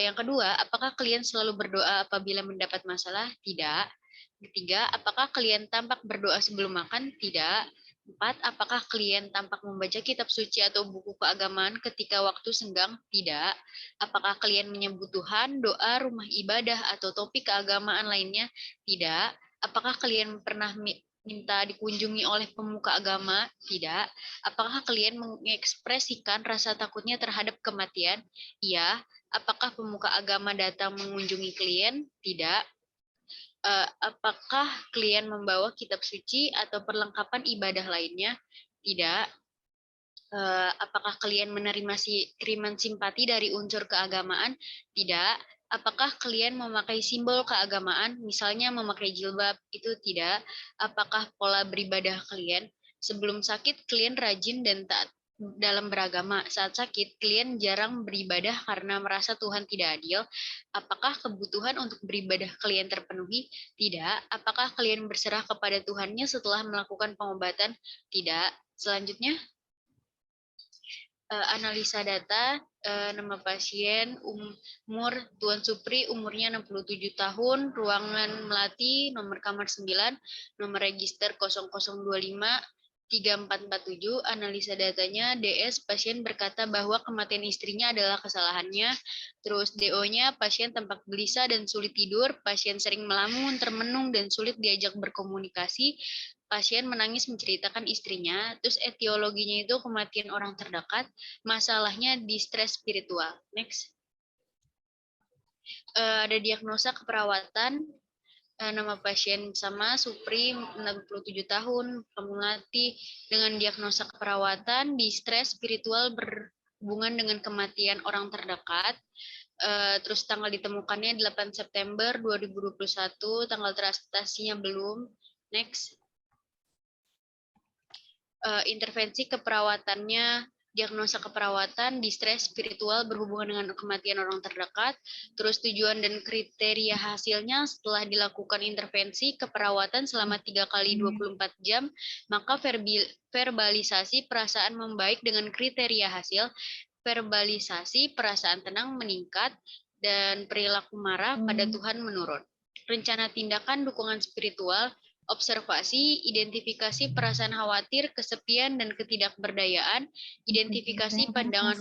Yang kedua, apakah klien selalu berdoa apabila mendapat masalah? Tidak. Ketiga, apakah klien tampak berdoa sebelum makan? Tidak. 4. Apakah klien tampak membaca kitab suci atau buku keagamaan ketika waktu senggang? Tidak. Apakah klien menyebut Tuhan, doa, rumah ibadah, atau topik keagamaan lainnya? Tidak. Apakah klien pernah minta dikunjungi oleh pemuka agama? Tidak. Apakah klien mengekspresikan rasa takutnya terhadap kematian? Iya. Apakah pemuka agama datang mengunjungi klien? Tidak. Apakah klien membawa kitab suci atau perlengkapan ibadah lainnya? Tidak. Apakah klien menerima kiriman simpati dari unsur keagamaan? Tidak. Apakah klien memakai simbol keagamaan, misalnya memakai jilbab? Itu tidak. Apakah pola beribadah klien? Sebelum sakit, klien rajin dan taat dalam beragama. Saat sakit, klien jarang beribadah karena merasa Tuhan tidak adil. Apakah kebutuhan untuk beribadah klien terpenuhi? Tidak. Apakah klien berserah kepada Tuhannya setelah melakukan pengobatan? Tidak. Selanjutnya, analisa data, nama pasien, umur Tuan Supri, umurnya 67 tahun, ruangan Melati, nomor kamar 9, nomor register 0025, 3447, analisa datanya, DS, pasien berkata bahwa kematian istrinya adalah kesalahannya, terus DO-nya, pasien tampak gelisah dan sulit tidur, pasien sering melamun, termenung, dan sulit diajak berkomunikasi, pasien menangis menceritakan istrinya, terus etiologinya itu kematian orang terdekat, masalahnya distres spiritual. Next. Ada diagnosa keperawatan, nama pasien sama, Supri, 67 tahun, Melati, dengan diagnosa keperawatan, distres spiritual berhubungan dengan kematian orang terdekat, terus tanggal ditemukannya 8 September 2021, tanggal transaksinya belum. Next. Intervensi keperawatannya, diagnosa keperawatan, distres spiritual berhubungan dengan kematian orang terdekat, terus tujuan dan kriteria hasilnya setelah dilakukan intervensi keperawatan selama 3 kali 24 jam, maka verbalisasi perasaan membaik dengan kriteria hasil, verbalisasi perasaan tenang meningkat, dan perilaku marah pada Tuhan menurun. rencana tindakan dukungan spiritual, observasi, identifikasi perasaan khawatir, kesepian, dan ketidakberdayaan, identifikasi pandangan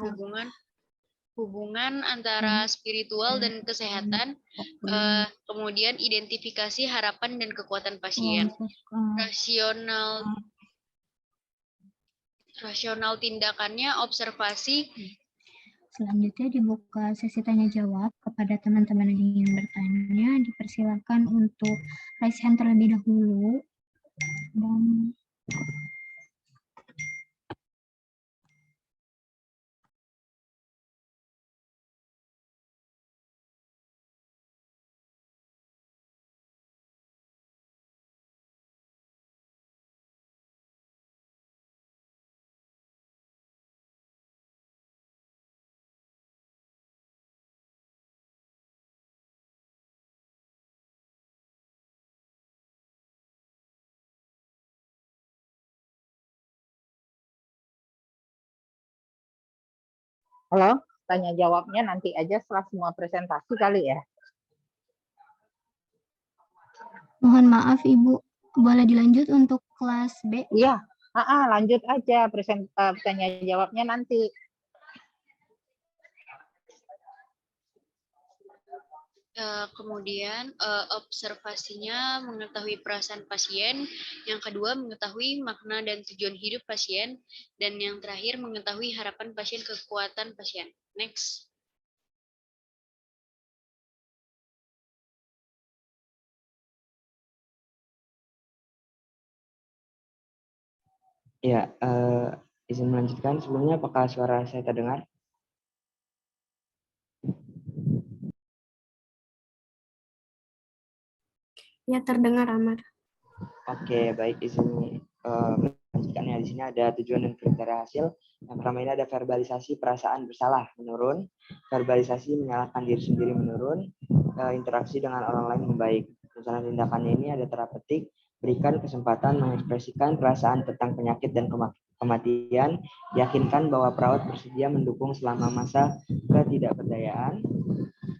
hubungan antara spiritual dan kesehatan, kemudian identifikasi harapan dan kekuatan pasien, rasional tindakannya, observasi. Selanjutnya dibuka sesi tanya jawab kepada teman-teman yang ingin bertanya. Dipersilakan untuk raise hand terlebih dahulu. Dan Halo, tanya jawabnya nanti aja setelah semua presentasi kali ya. mohon maaf Ibu, boleh dilanjut untuk kelas B? Iya, lanjut aja tanya jawabnya nanti. Kemudian observasinya mengetahui perasaan pasien, yang kedua mengetahui makna dan tujuan hidup pasien, dan yang terakhir mengetahui harapan pasien, kekuatan pasien. Next. Ya, izin melanjutkan. Sebelumnya apakah suara saya terdengar? Ya, terdengar, Amar. Oke, baik, izin melanjutkan ya. Di sini ada tujuan dan kriteria hasil. Yang pertama ini ada verbalisasi perasaan bersalah menurun, verbalisasi menyalahkan diri sendiri menurun, interaksi dengan orang lain membaik. Rencana tindakannya ini ada terapeutik, berikan kesempatan mengekspresikan perasaan tentang penyakit dan kematian, yakinkan bahwa perawat bersedia mendukung selama masa ketidakberdayaan.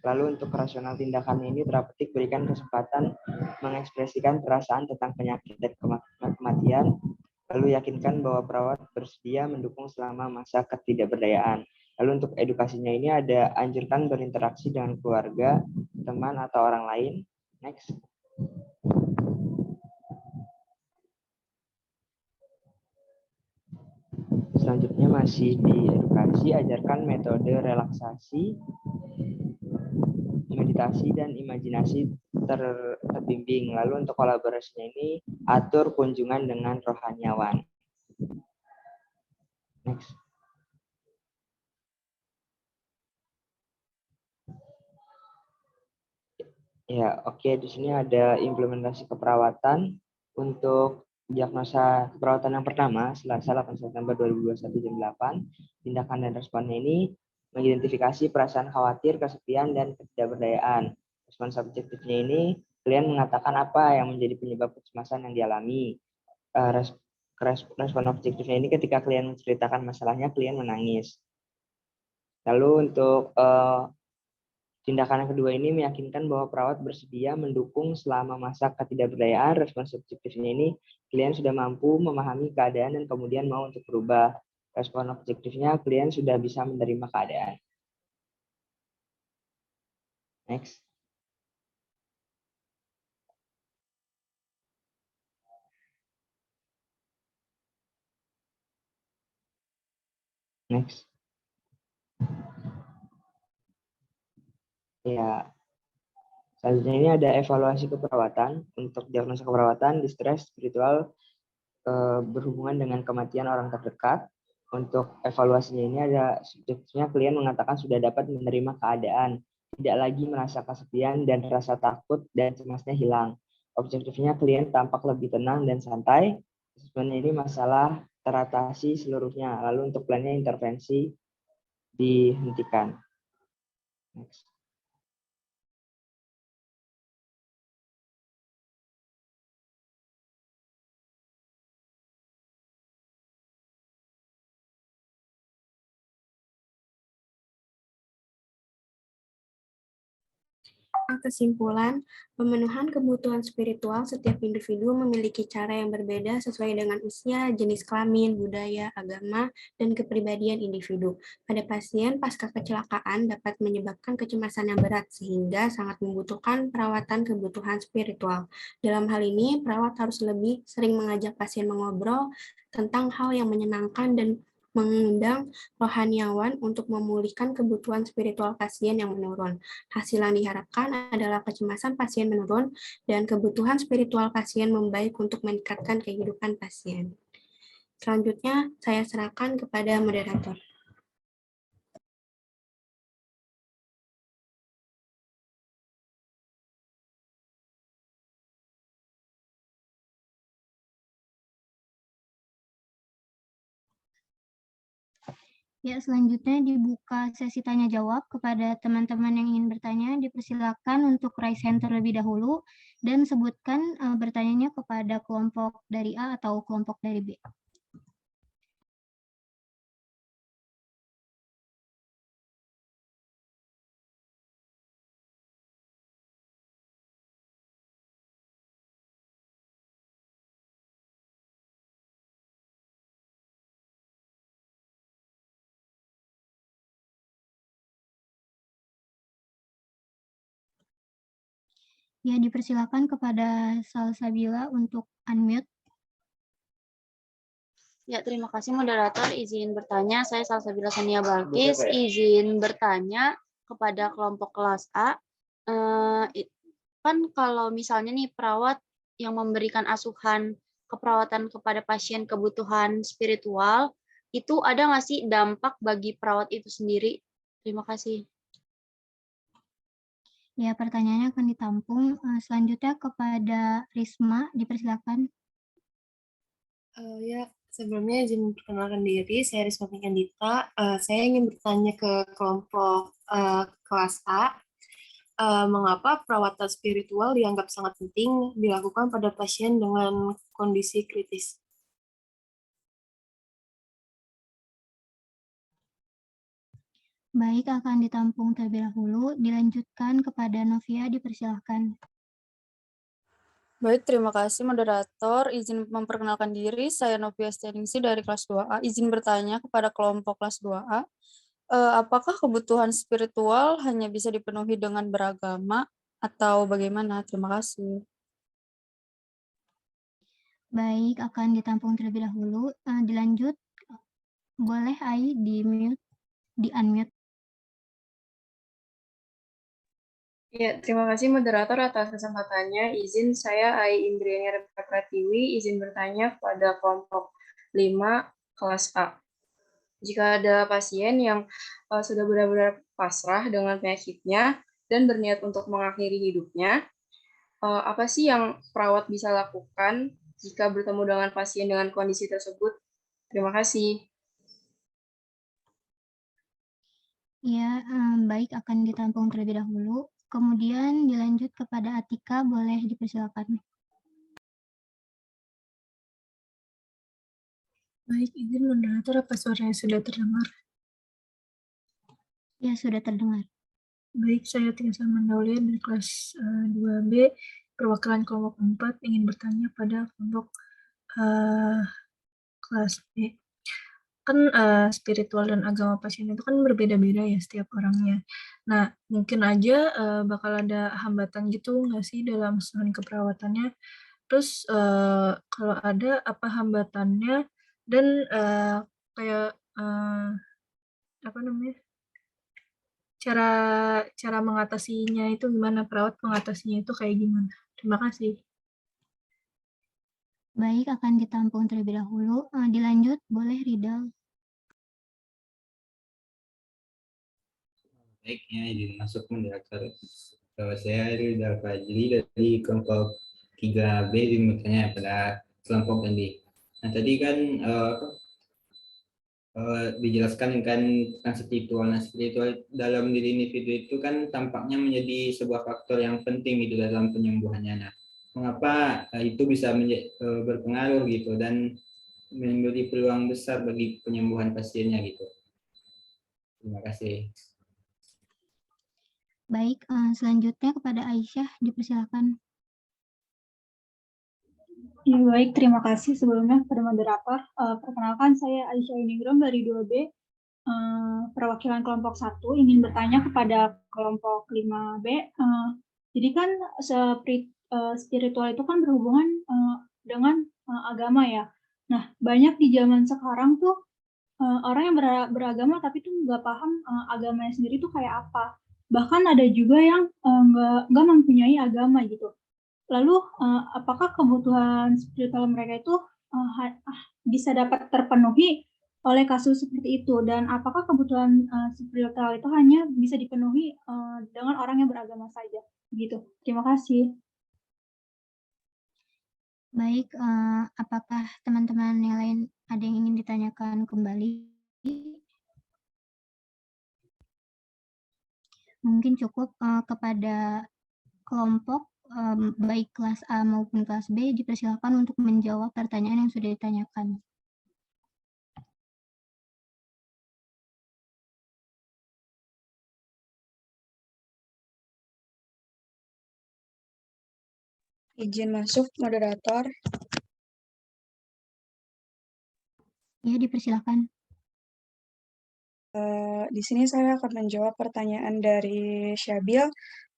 Lalu untuk rasional tindakan ini terapeutik, berikan kesempatan mengekspresikan perasaan tentang penyakit dan kematian, lalu yakinkan bahwa perawat bersedia mendukung selama masa ketidakberdayaan. Lalu untuk edukasinya ini ada anjurkan berinteraksi dengan keluarga, teman, atau orang lain. Next. Selanjutnya masih di edukasi, ajarkan metode relaksasi, meditasi, dan imajinasi terbimbing. Lalu untuk kolaborasinya ini, atur kunjungan dengan rohaniawan. Next. Ya, oke. Di sini ada implementasi keperawatan untuk diagnosa keperawatan yang pertama, Selasa 8 September 2021 jam 8. Tindakan dan responnya ini mengidentifikasi perasaan khawatir, kesepian, dan ketidakberdayaan. Respon subjektifnya ini, klien mengatakan apa yang menjadi penyebab kecemasan yang dialami. Respon objektifnya ini ketika klien menceritakan masalahnya, klien menangis. Lalu untuk tindakan yang kedua ini meyakinkan bahwa perawat bersedia mendukung selama masa ketidakberdayaan. Respon subjektifnya ini, klien sudah mampu memahami keadaan dan kemudian mau untuk berubah. Respon objektifnya, klien sudah bisa menerima keadaan. Next. Next. Ya, selanjutnya ini ada evaluasi keperawatan. Untuk diagnosa keperawatan, distres spiritual berhubungan dengan kematian orang terdekat. Untuk evaluasinya ini ada subjektifnya, klien mengatakan sudah dapat menerima keadaan, tidak lagi merasa kesepian dan rasa takut dan cemasnya hilang. Objektifnya, klien tampak lebih tenang dan santai. Sebenarnya ini masalah teratasi seluruhnya. Lalu untuk plannya intervensi dihentikan. Next. Kesimpulan, pemenuhan kebutuhan spiritual setiap individu memiliki cara yang berbeda sesuai dengan usia, jenis kelamin, budaya, agama, dan kepribadian individu. Pada pasien, pasca kecelakaan dapat menyebabkan kecemasan yang berat sehingga sangat membutuhkan perawatan kebutuhan spiritual. Dalam hal ini, perawat harus lebih sering mengajak pasien mengobrol tentang hal yang menyenangkan dan mengundang rohaniawan untuk memulihkan kebutuhan spiritual pasien yang menurun. Hasil yang diharapkan adalah kecemasan pasien menurun dan kebutuhan spiritual pasien membaik untuk meningkatkan kehidupan pasien. Selanjutnya, saya serahkan kepada moderator. Ya, selanjutnya dibuka sesi tanya jawab kepada teman-teman yang ingin bertanya. Dipersilakan untuk raise hand terlebih dahulu dan sebutkan bertanyanya kepada kelompok dari A atau kelompok dari B. Ya, dipersilakan kepada Salsabila untuk unmute. Ya, terima kasih moderator. Izin bertanya, saya Salsabila Sania Balkis. Izin bertanya kepada kelompok kelas A. Kan kalau misalnya nih perawat yang memberikan asuhan keperawatan kepada pasien kebutuhan spiritual, itu ada nggak sih dampak bagi perawat itu sendiri? Terima kasih. Ya, pertanyaannya akan ditampung. Selanjutnya kepada Risma, dipersilakan. Ya, sebelumnya izin memperkenalkan diri, saya Risma Pikandita. Saya ingin bertanya ke kelompok kelas A, mengapa perawatan spiritual dianggap sangat penting dilakukan pada pasien dengan kondisi kritis? Baik, akan ditampung terlebih dahulu. Dilanjutkan kepada Novia, dipersilahkan. Baik, terima kasih moderator. Izin memperkenalkan diri, saya Novia Steningsi dari kelas 2A. Izin bertanya kepada kelompok kelas 2A, apakah kebutuhan spiritual hanya bisa dipenuhi dengan beragama atau bagaimana? Terima kasih. Baik, akan ditampung terlebih dahulu. Dilanjut, boleh Ai di-unmute. Ya, terima kasih moderator atas kesempatannya. Izin saya Ai Indriani Rebecca Pratiwi, izin bertanya kepada kelompok 5 kelas A. Jika ada pasien yang sudah benar-benar pasrah dengan penyakitnya dan berniat untuk mengakhiri hidupnya, apa sih yang perawat bisa lakukan jika bertemu dengan pasien dengan kondisi tersebut? Terima kasih. Ya, baik, akan ditampung terlebih dahulu. Kemudian dilanjut kepada Atika, boleh dipersilakan. Baik, izin moderator, apa suaranya sudah terdengar? Ya, sudah terdengar. Baik, saya Tiasa Mandaulia dari kelas 2B, perwakilan kelompok 4, ingin bertanya pada kelompok kelas B. Kan spiritual dan agama pasien itu kan berbeda-beda ya setiap orangnya. Nah, mungkin aja bakal ada hambatan gitu nggak sih dalam keseluruhan keperawatannya? Terus kalau ada apa hambatannya dan kayak apa namanya? Cara mengatasinya itu gimana? Perawat mengatasinya itu kayak gimana? Terima kasih. Baik, akan ditampung terlebih dahulu. Dilanjut, boleh Ridal. Baiknya izin masuk moderator. Saya Ridal Fajri dari kelompok 3B, izin bertanya pada kelompok tadi. Nah, tadi kan dijelaskan kan tentang spiritual. Nah, spiritual dalam diri individu itu kan tampaknya menjadi sebuah faktor yang penting gitu dalam penyembuhannya. Nah, mengapa itu bisa berpengaruh gitu dan memberi peluang besar bagi penyembuhan pasiennya gitu. Terima kasih. Baik, selanjutnya kepada Aisyah, dipersilakan. Ya, baik, terima kasih sebelumnya kepada moderator. Perkenalkan, saya Aisyah Iningrum dari 2B, perwakilan kelompok 1, ingin bertanya kepada kelompok 5B. Jadi kan spiritual itu kan berhubungan dengan agama ya. Nah, banyak di zaman sekarang tuh orang yang beragama tapi tuh nggak paham agamanya sendiri tuh kayak apa. Bahkan ada juga yang nggak mempunyai agama gitu. Lalu apakah kebutuhan spiritual mereka itu bisa dapat terpenuhi oleh kasus seperti itu, dan apakah kebutuhan spiritual itu hanya bisa dipenuhi dengan orang yang beragama saja? Gitu. Terima kasih. Baik, apakah teman-teman yang lain ada yang ingin ditanyakan kembali? Mungkin cukup kepada kelompok baik kelas A maupun kelas B, dipersilakan untuk menjawab pertanyaan yang sudah ditanyakan. Izin masuk, moderator. Ya, dipersilakan. Di sini saya akan menjawab pertanyaan dari Syabil.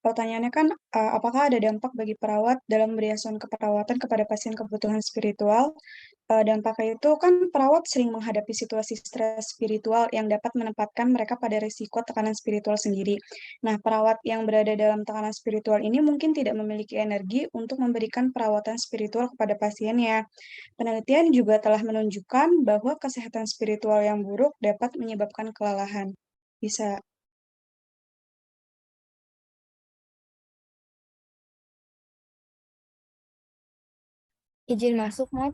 Pertanyaannya kan, apakah ada dampak bagi perawat dalam memberi asuhan keperawatan kepada pasien kebutuhan spiritual? Dampaknya itu kan perawat sering menghadapi situasi stres spiritual yang dapat menempatkan mereka pada risiko tekanan spiritual sendiri. Nah, perawat yang berada dalam tekanan spiritual ini mungkin tidak memiliki energi untuk memberikan perawatan spiritual kepada pasiennya. Penelitian juga telah menunjukkan bahwa kesehatan spiritual yang buruk dapat menyebabkan kelelahan. Bisa. Izin masuk, Mat.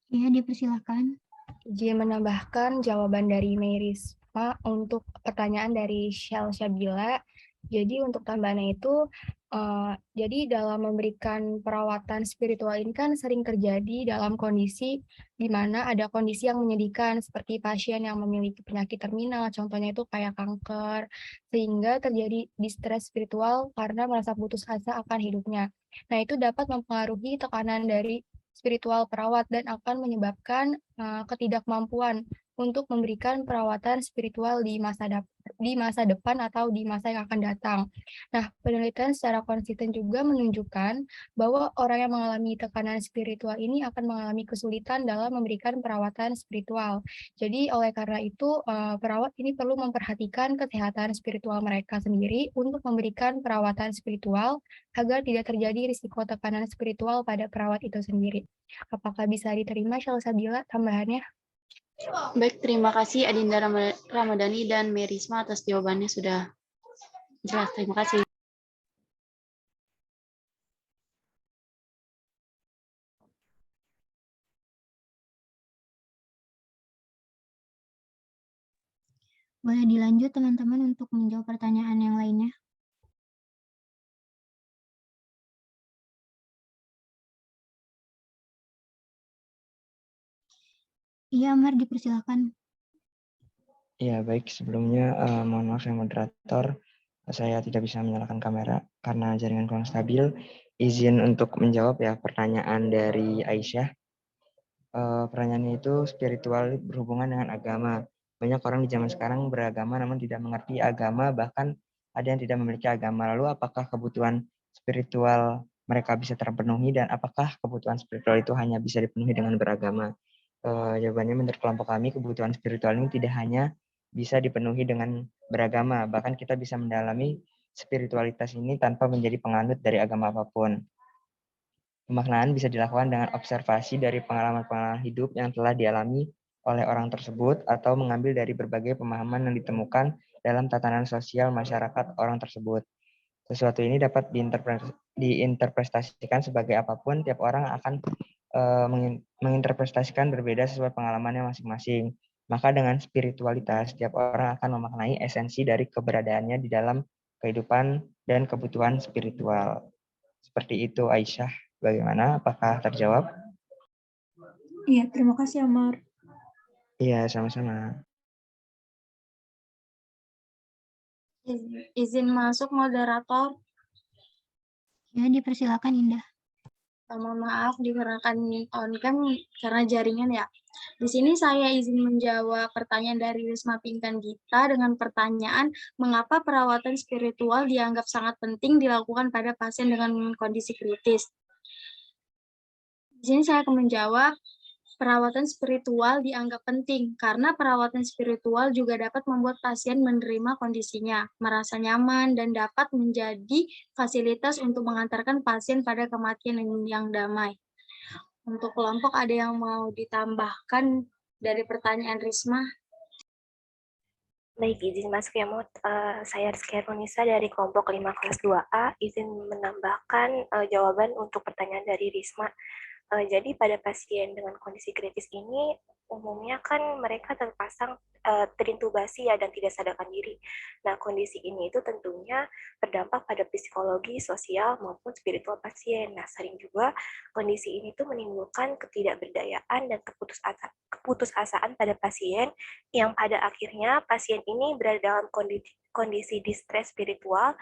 Ya, dipersilakan. Izin menambahkan jawaban dari Merisma untuk pertanyaan dari Shell Syabila. Jadi untuk tambahannya itu, jadi dalam memberikan perawatan spiritual ini kan sering terjadi dalam kondisi di mana ada kondisi yang menyedihkan seperti pasien yang memiliki penyakit terminal, contohnya itu kayak kanker, sehingga terjadi distres spiritual karena merasa putus asa akan hidupnya. Nah, itu dapat mempengaruhi tekanan dari spiritual perawat dan akan menyebabkan ketidakmampuan untuk memberikan perawatan spiritual di masa depan atau di masa yang akan datang. Nah, penelitian secara konsisten juga menunjukkan bahwa orang yang mengalami tekanan spiritual ini akan mengalami kesulitan dalam memberikan perawatan spiritual. Jadi, oleh karena itu, perawat ini perlu memperhatikan kesehatan spiritual mereka sendiri untuk memberikan perawatan spiritual agar tidak terjadi risiko tekanan spiritual pada perawat itu sendiri. Apakah bisa diterima, Syalsabila, tambahannya? Baik, terima kasih Adinda Ramadhani dan Merisma atas jawabannya sudah jelas. Terima kasih. Boleh dilanjut teman-teman untuk menjawab pertanyaan yang lainnya. Iya, Amar, dipersilakan. Ya, baik. Sebelumnya, mohon maaf ya moderator, saya tidak bisa menyalakan kamera karena jaringan kurang stabil. Izin untuk menjawab ya pertanyaan dari Aisyah. Pertanyaannya itu spiritual berhubungan dengan agama. Banyak orang di zaman sekarang beragama namun tidak mengerti agama, bahkan ada yang tidak memiliki agama. Lalu apakah kebutuhan spiritual mereka bisa terpenuhi dan apakah kebutuhan spiritual itu hanya bisa dipenuhi dengan beragama? Jawabannya menurut kelompok kami, kebutuhan spiritual ini tidak hanya bisa dipenuhi dengan beragama, bahkan kita bisa mendalami spiritualitas ini tanpa menjadi penganut dari agama apapun. Pemaknaan bisa dilakukan dengan observasi dari pengalaman-pengalaman hidup yang telah dialami oleh orang tersebut atau mengambil dari berbagai pemahaman yang ditemukan dalam tatanan sosial masyarakat orang tersebut. Sesuatu ini dapat diinterpretasikan sebagai apapun, tiap orang akan menginterpretasikan berbeda sesuai pengalamannya masing-masing. Maka dengan spiritualitas, tiap orang akan memaknai esensi dari keberadaannya di dalam kehidupan dan kebutuhan spiritual. Seperti itu, Aisyah. Bagaimana? Apakah terjawab? Iya, terima kasih, Amar. Iya, sama-sama. Izin masuk moderator. Ya, dipersilakan Indah. Mohon maaf dikarenakan on-cam karena jaringan ya. Di sini saya izin menjawab pertanyaan dari Risma Pinkan Gita dengan pertanyaan mengapa perawatan spiritual dianggap sangat penting dilakukan pada pasien dengan kondisi kritis. Di sini saya akan menjawab perawatan spiritual dianggap penting karena perawatan spiritual juga dapat membuat pasien menerima kondisinya, merasa nyaman, dan dapat menjadi fasilitas untuk mengantarkan pasien pada kematian yang damai. Untuk kelompok ada yang mau ditambahkan dari pertanyaan Risma? Baik, izin masuk ya, Mut. Saya Rizky Nisa dari kelompok 5 kelas 2A, izin menambahkan jawaban untuk pertanyaan dari Risma. Jadi pada pasien dengan kondisi kritis ini umumnya kan mereka terintubasi ya dan tidak sadarkan diri. Nah, kondisi ini itu tentunya berdampak pada psikologi, sosial maupun spiritual pasien. Nah, sering juga kondisi ini tuh menimbulkan ketidakberdayaan dan keputusasaan pada pasien yang pada akhirnya pasien ini berada dalam kondisi distress spiritual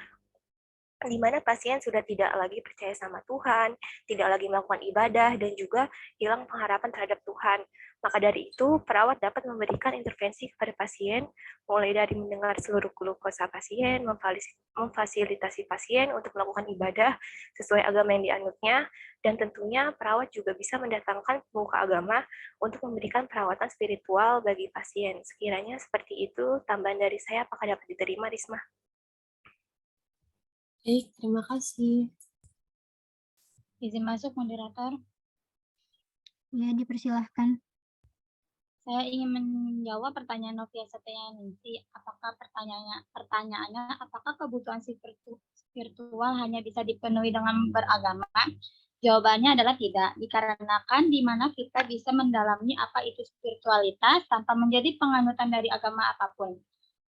di mana pasien sudah tidak lagi percaya sama Tuhan, tidak lagi melakukan ibadah, dan juga hilang pengharapan terhadap Tuhan. Maka dari itu, perawat dapat memberikan intervensi kepada pasien, mulai dari mendengar seluruh keluh kesah pasien, memfasilitasi pasien untuk melakukan ibadah sesuai agama yang dianutnya, dan tentunya perawat juga bisa mendatangkan pemuka agama untuk memberikan perawatan spiritual bagi pasien. Sekiranya seperti itu, tambahan dari saya apakah dapat diterima, Risma? Baik, terima kasih. Izin masuk, moderator. Ya, dipersilahkan. Saya ingin menjawab pertanyaan Novia Setianingsi. Apakah pertanyaannya, apakah kebutuhan spiritual hanya bisa dipenuhi dengan beragama? Jawabannya adalah tidak, dikarenakan di mana kita bisa mendalami apa itu spiritualitas tanpa menjadi penganutan dari agama apapun.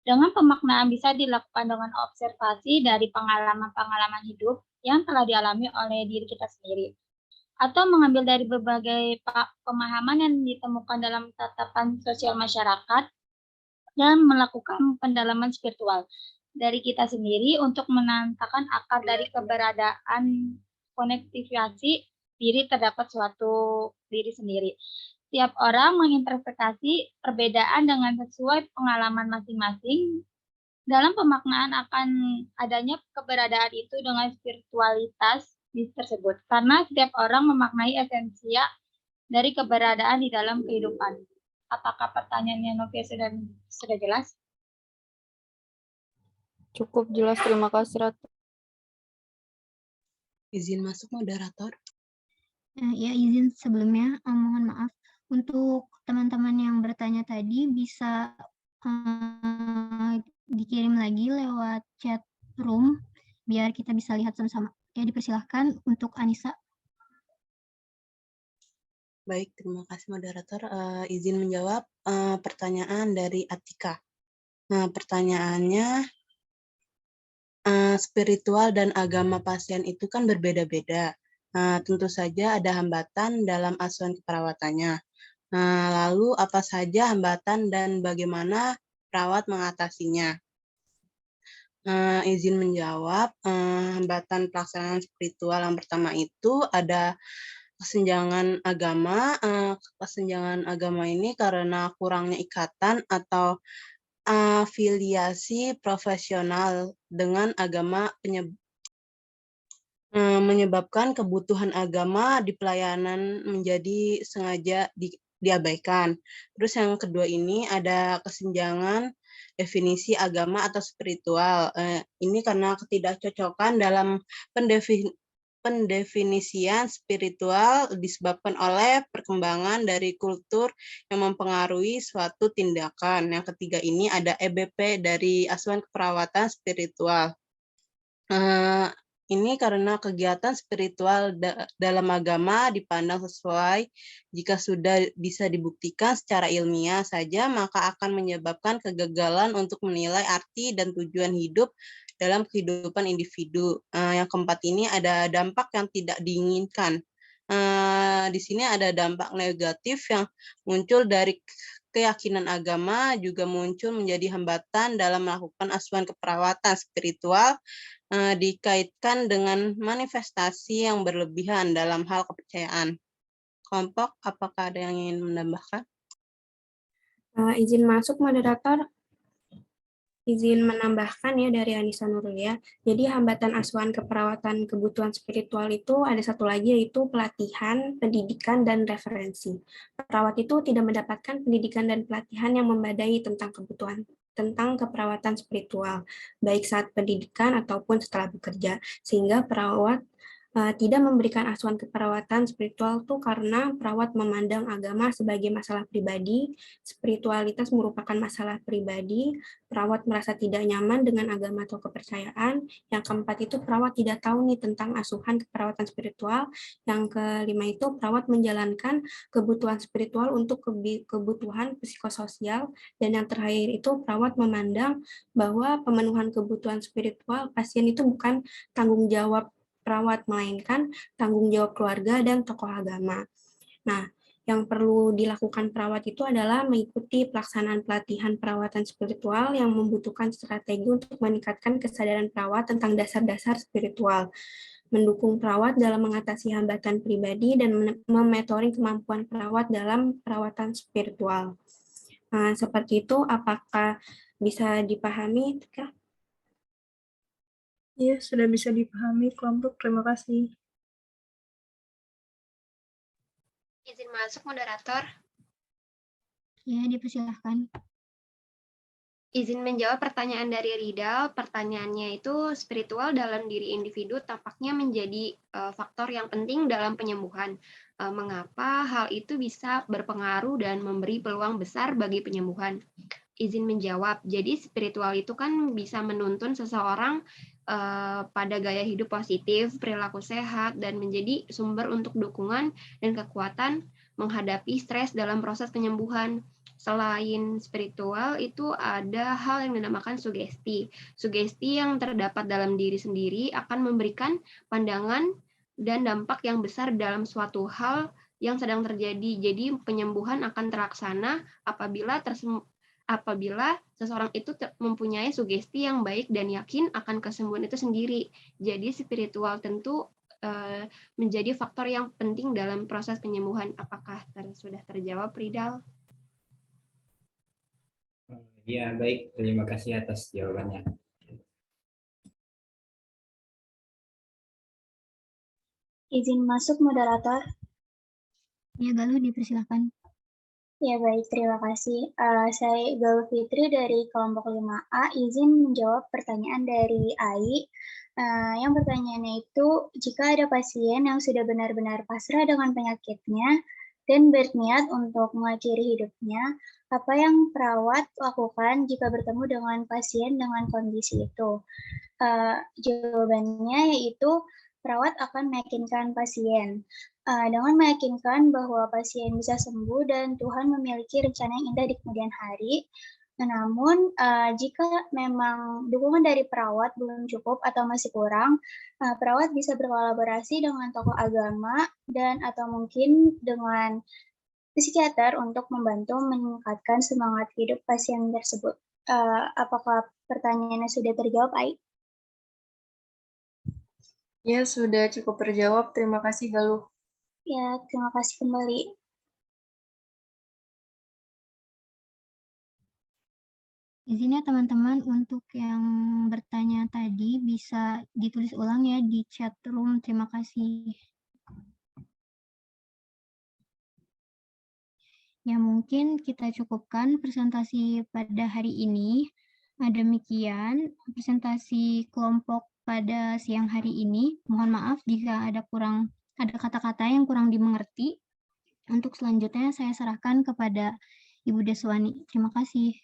Dengan pemaknaan bisa dilakukan dengan observasi dari pengalaman-pengalaman hidup yang telah dialami oleh diri kita sendiri, atau mengambil dari berbagai pemahaman yang ditemukan dalam tatapan sosial masyarakat dan melakukan pendalaman spiritual dari kita sendiri untuk menantakan akar dari keberadaan konektivitas diri terdapat suatu diri sendiri. Setiap orang menginterpretasi perbedaan dengan sesuai pengalaman masing-masing dalam pemaknaan akan adanya keberadaan itu dengan spiritualitas tersebut. Karena setiap orang memaknai esensia dari keberadaan di dalam kehidupan. Apakah pertanyaannya Novia sudah jelas? Cukup jelas, terima kasih Ratu. Izin masuk moderator. Ya, izin sebelumnya, mohon maaf. Untuk teman-teman yang bertanya tadi bisa dikirim lagi lewat chat room biar kita bisa lihat sama-sama. Ya, dipersilahkan untuk Anissa. Baik, terima kasih moderator. Izin menjawab pertanyaan dari Atika. Nah, pertanyaannya, spiritual dan agama pasien itu kan berbeda-beda. Tentu saja ada hambatan dalam asuhan keperawatannya. Lalu apa saja hambatan dan bagaimana perawat mengatasinya? Izin menjawab, hambatan pelaksanaan spiritual yang pertama itu ada kesenjangan agama. Kesenjangan agama ini karena kurangnya ikatan atau afiliasi profesional dengan agama menyebabkan kebutuhan agama di pelayanan menjadi sengaja diabaikan. Terus yang kedua ini ada kesenjangan definisi agama atau spiritual. Ini karena ketidakcocokan dalam pendefinisian spiritual disebabkan oleh perkembangan dari kultur yang mempengaruhi suatu tindakan. Yang ketiga ini ada EBP dari asuhan keperawatan spiritual. Ini karena kegiatan spiritual dalam agama dipandang sesuai jika sudah bisa dibuktikan secara ilmiah saja, maka akan menyebabkan kegagalan untuk menilai arti dan tujuan hidup dalam kehidupan individu. Yang keempat ini ada dampak yang tidak diinginkan. Di sini ada dampak negatif yang muncul dari keyakinan agama juga muncul menjadi hambatan dalam melakukan asuhan keperawatan spiritual dikaitkan dengan manifestasi yang berlebihan dalam hal kepercayaan. Kelompok, apakah ada yang ingin menambahkan? Izin masuk, moderator. Izin menambahkan ya dari Anissa Nurul ya. Jadi hambatan asuhan keperawatan kebutuhan spiritual itu ada satu lagi, yaitu pelatihan, pendidikan, dan referensi. Perawat itu tidak mendapatkan pendidikan dan pelatihan yang memadai tentang keperawatan spiritual, baik saat pendidikan ataupun setelah bekerja, sehingga perawat tidak memberikan asuhan keperawatan spiritual itu karena perawat memandang agama sebagai masalah pribadi, spiritualitas merupakan masalah pribadi, perawat merasa tidak nyaman dengan agama atau kepercayaan. Yang keempat itu perawat tidak tahu nih tentang asuhan keperawatan spiritual. Yang kelima itu perawat menjalankan kebutuhan spiritual untuk kebutuhan psikososial. Dan yang terakhir itu perawat memandang bahwa pemenuhan kebutuhan spiritual pasien itu bukan tanggung jawab perawat, melainkan tanggung jawab keluarga dan tokoh agama. Nah, yang perlu dilakukan perawat itu adalah mengikuti pelaksanaan pelatihan perawatan spiritual yang membutuhkan strategi untuk meningkatkan kesadaran perawat tentang dasar-dasar spiritual, mendukung perawat dalam mengatasi hambatan pribadi, dan mementoring kemampuan perawat dalam perawatan spiritual. Nah, seperti itu, apakah bisa dipahami? Iya, sudah bisa dipahami kelompok. Terima kasih. Izin masuk, moderator. Ya, dipersilahkan. Izin menjawab pertanyaan dari Ridal. Pertanyaannya itu, spiritual dalam diri individu tampaknya menjadi faktor yang penting dalam penyembuhan. Mengapa hal itu bisa berpengaruh dan memberi peluang besar bagi penyembuhan? Izin menjawab. Jadi spiritual itu kan bisa menuntun seseorang pada gaya hidup positif, perilaku sehat, dan menjadi sumber untuk dukungan dan kekuatan menghadapi stres dalam proses penyembuhan. Selain spiritual, itu ada hal yang dinamakan sugesti. Sugesti yang terdapat dalam diri sendiri akan memberikan pandangan dan dampak yang besar dalam suatu hal yang sedang terjadi. Jadi penyembuhan akan terlaksana apabila seseorang itu mempunyai sugesti yang baik dan yakin akan kesembuhan itu sendiri. Jadi spiritual tentu menjadi faktor yang penting dalam proses penyembuhan. Apakah sudah terjawab, Ridal? Ya, baik. Terima kasih atas jawabannya. Izin masuk, moderator. Ya, Galuh, dipersilahkan. Ya, baik. Terima kasih. Saya Galuh Fitri dari kelompok 5A. Izin menjawab pertanyaan dari AI. Yang pertanyaannya itu, jika ada pasien yang sudah benar-benar pasrah dengan penyakitnya dan berniat untuk mengakhiri hidupnya, apa yang perawat lakukan jika bertemu dengan pasien dengan kondisi itu? Jawabannya yaitu perawat akan meyakinkan pasien dengan meyakinkan bahwa pasien bisa sembuh dan Tuhan memiliki rencana yang indah di kemudian hari. Namun, jika memang dukungan dari perawat belum cukup atau masih kurang, perawat bisa berkolaborasi dengan tokoh agama dan atau mungkin dengan psikiater untuk membantu meningkatkan semangat hidup pasien tersebut. Apakah pertanyaannya sudah terjawab, Ai? Ya, sudah cukup terjawab. Terima kasih, Galuh. Ya, terima kasih kembali. Izin ya teman-teman, untuk yang bertanya tadi bisa ditulis ulang ya di chat room. Terima kasih. Ya, mungkin kita cukupkan presentasi pada hari ini. Demikian presentasi kelompok pada siang hari ini. Mohon maaf jika ada kata-kata yang kurang dimengerti. Untuk selanjutnya saya serahkan kepada Ibu Deswani. Terima kasih.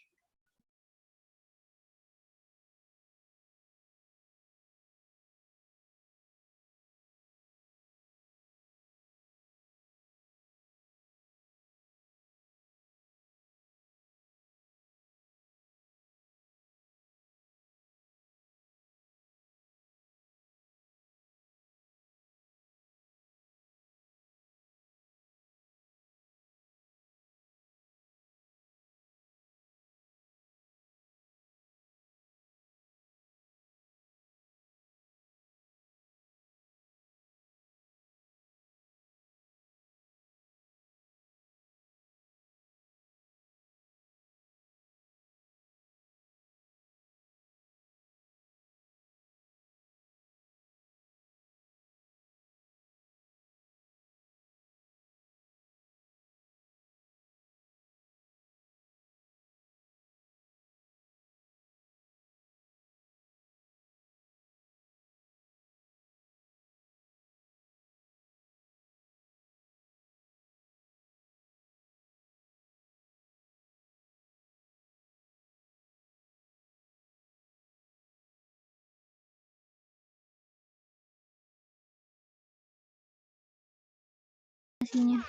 diskusinya.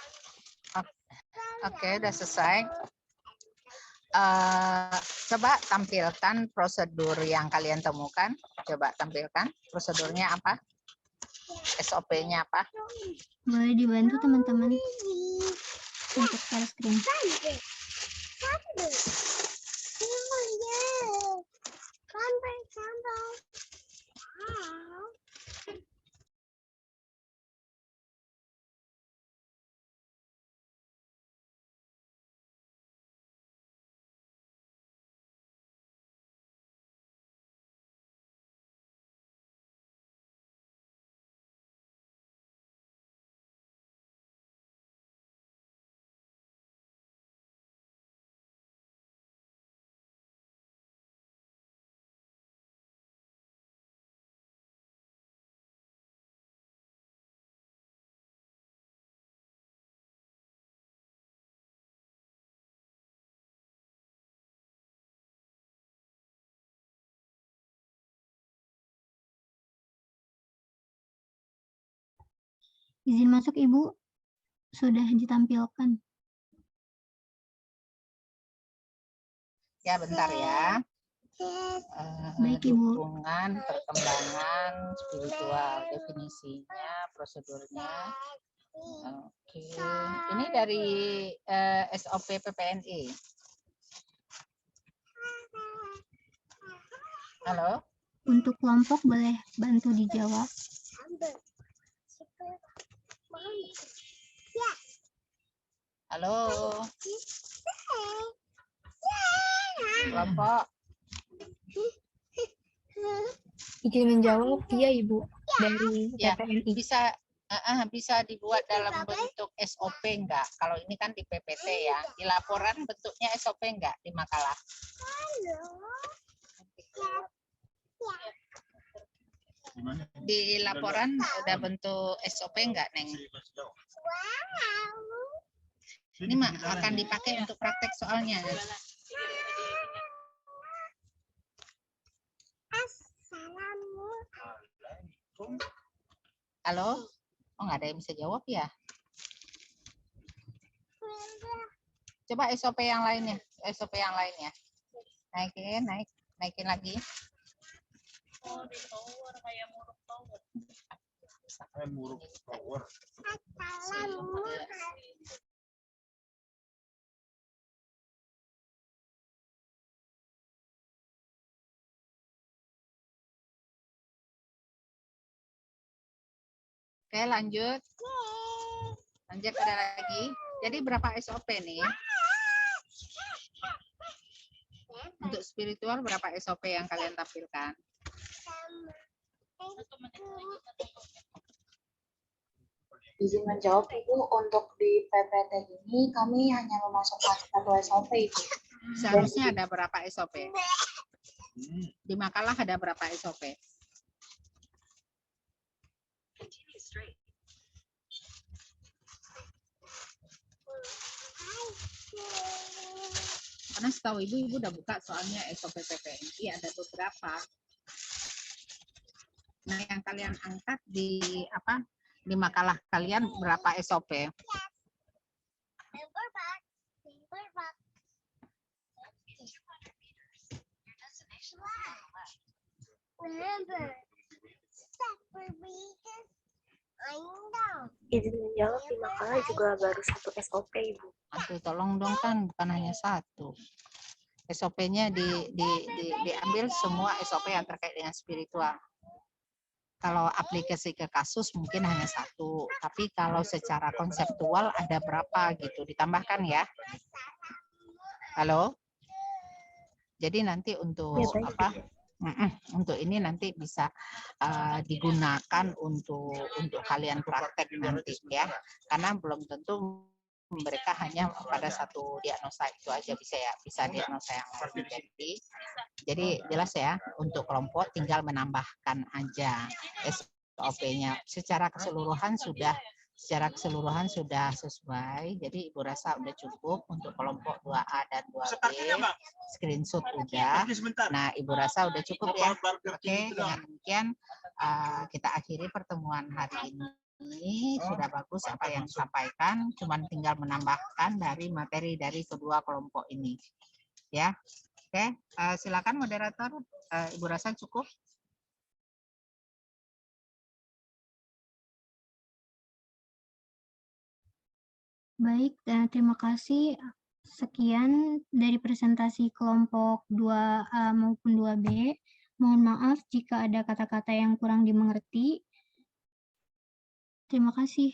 Oke, udah selesai. Coba tampilkan prosedur yang kalian temukan. Coba tampilkan prosedurnya apa? SOP-nya apa? Boleh dibantu teman-teman untuk share screen. Izin masuk, Ibu. Sudah ditampilkan. Ya, bentar ya. Baik, Ibu. Dukungan perkembangan spiritual, definisinya, prosedurnya. Oke, ini dari SOP PPNI. Halo? Untuk kelompok boleh bantu dijawab. Halo? Kelompok? Izin menjawab, iya Ibu, dari Ya, PPNI. bisa dibuat dalam bentuk SOP enggak? Kalau ini kan di PPT ya. Di laporan bentuknya SOP enggak di makalah? Di laporan udah bentuk SOP enggak, Neng? Ini mah akan dipakai untuk praktek soalnya. Halo? Oh, nggak ada yang bisa jawab ya? Coba SOP yang lainnya. SOP yang lainnya. Naikin lagi. Oke, lanjut. Lanjut, ada lagi. Jadi berapa SOP nih? Untuk spiritual berapa SOP yang kalian tampilkan? Izin menjawab, Ibu, untuk di PPT ini kami hanya memasukkan 1 SOP, Ibu. Seharusnya ada berapa SOP? Di makalah ada berapa SOP? Karena setahu ibu udah buka soalnya SOP PPNI ada beberapa. Nah, yang kalian angkat di apa? Di makalah kalian berapa SOP? Izin menjawab, di makalah juga baru 1 SOP, Ibu. Aduh, tolong dong, kan bukan hanya 1. SOP-nya diambil semua SOP yang terkait dengan spiritual. Kalau aplikasi ke kasus mungkin hanya 1, tapi kalau secara konseptual ada berapa gitu, ditambahkan ya. Halo? Jadi nanti untuk Ya, apa? Untuk ini nanti bisa digunakan untuk kalian praktek nanti ya, karena belum tentu mereka hanya pada 1 diagnosa itu aja bisa diagnosa yang lain. Jadi jelas ya, untuk kelompok tinggal menambahkan aja SOP-nya. Secara keseluruhan sudah sesuai. Jadi Ibu rasa udah cukup untuk kelompok 2A dan 2B. Screenshot udah. Nah, Ibu rasa udah cukup ya. Oke, dengan demikian kita akhiri pertemuan hari ini. Ini sudah bagus apa yang disampaikan, cuman tinggal menambahkan dari materi dari kedua kelompok ini. Ya, oke, silakan moderator, Ibu Rasa cukup. Baik, terima kasih. Sekian dari presentasi kelompok 2A maupun 2B. Mohon maaf jika ada kata-kata yang kurang dimengerti. Terima kasih.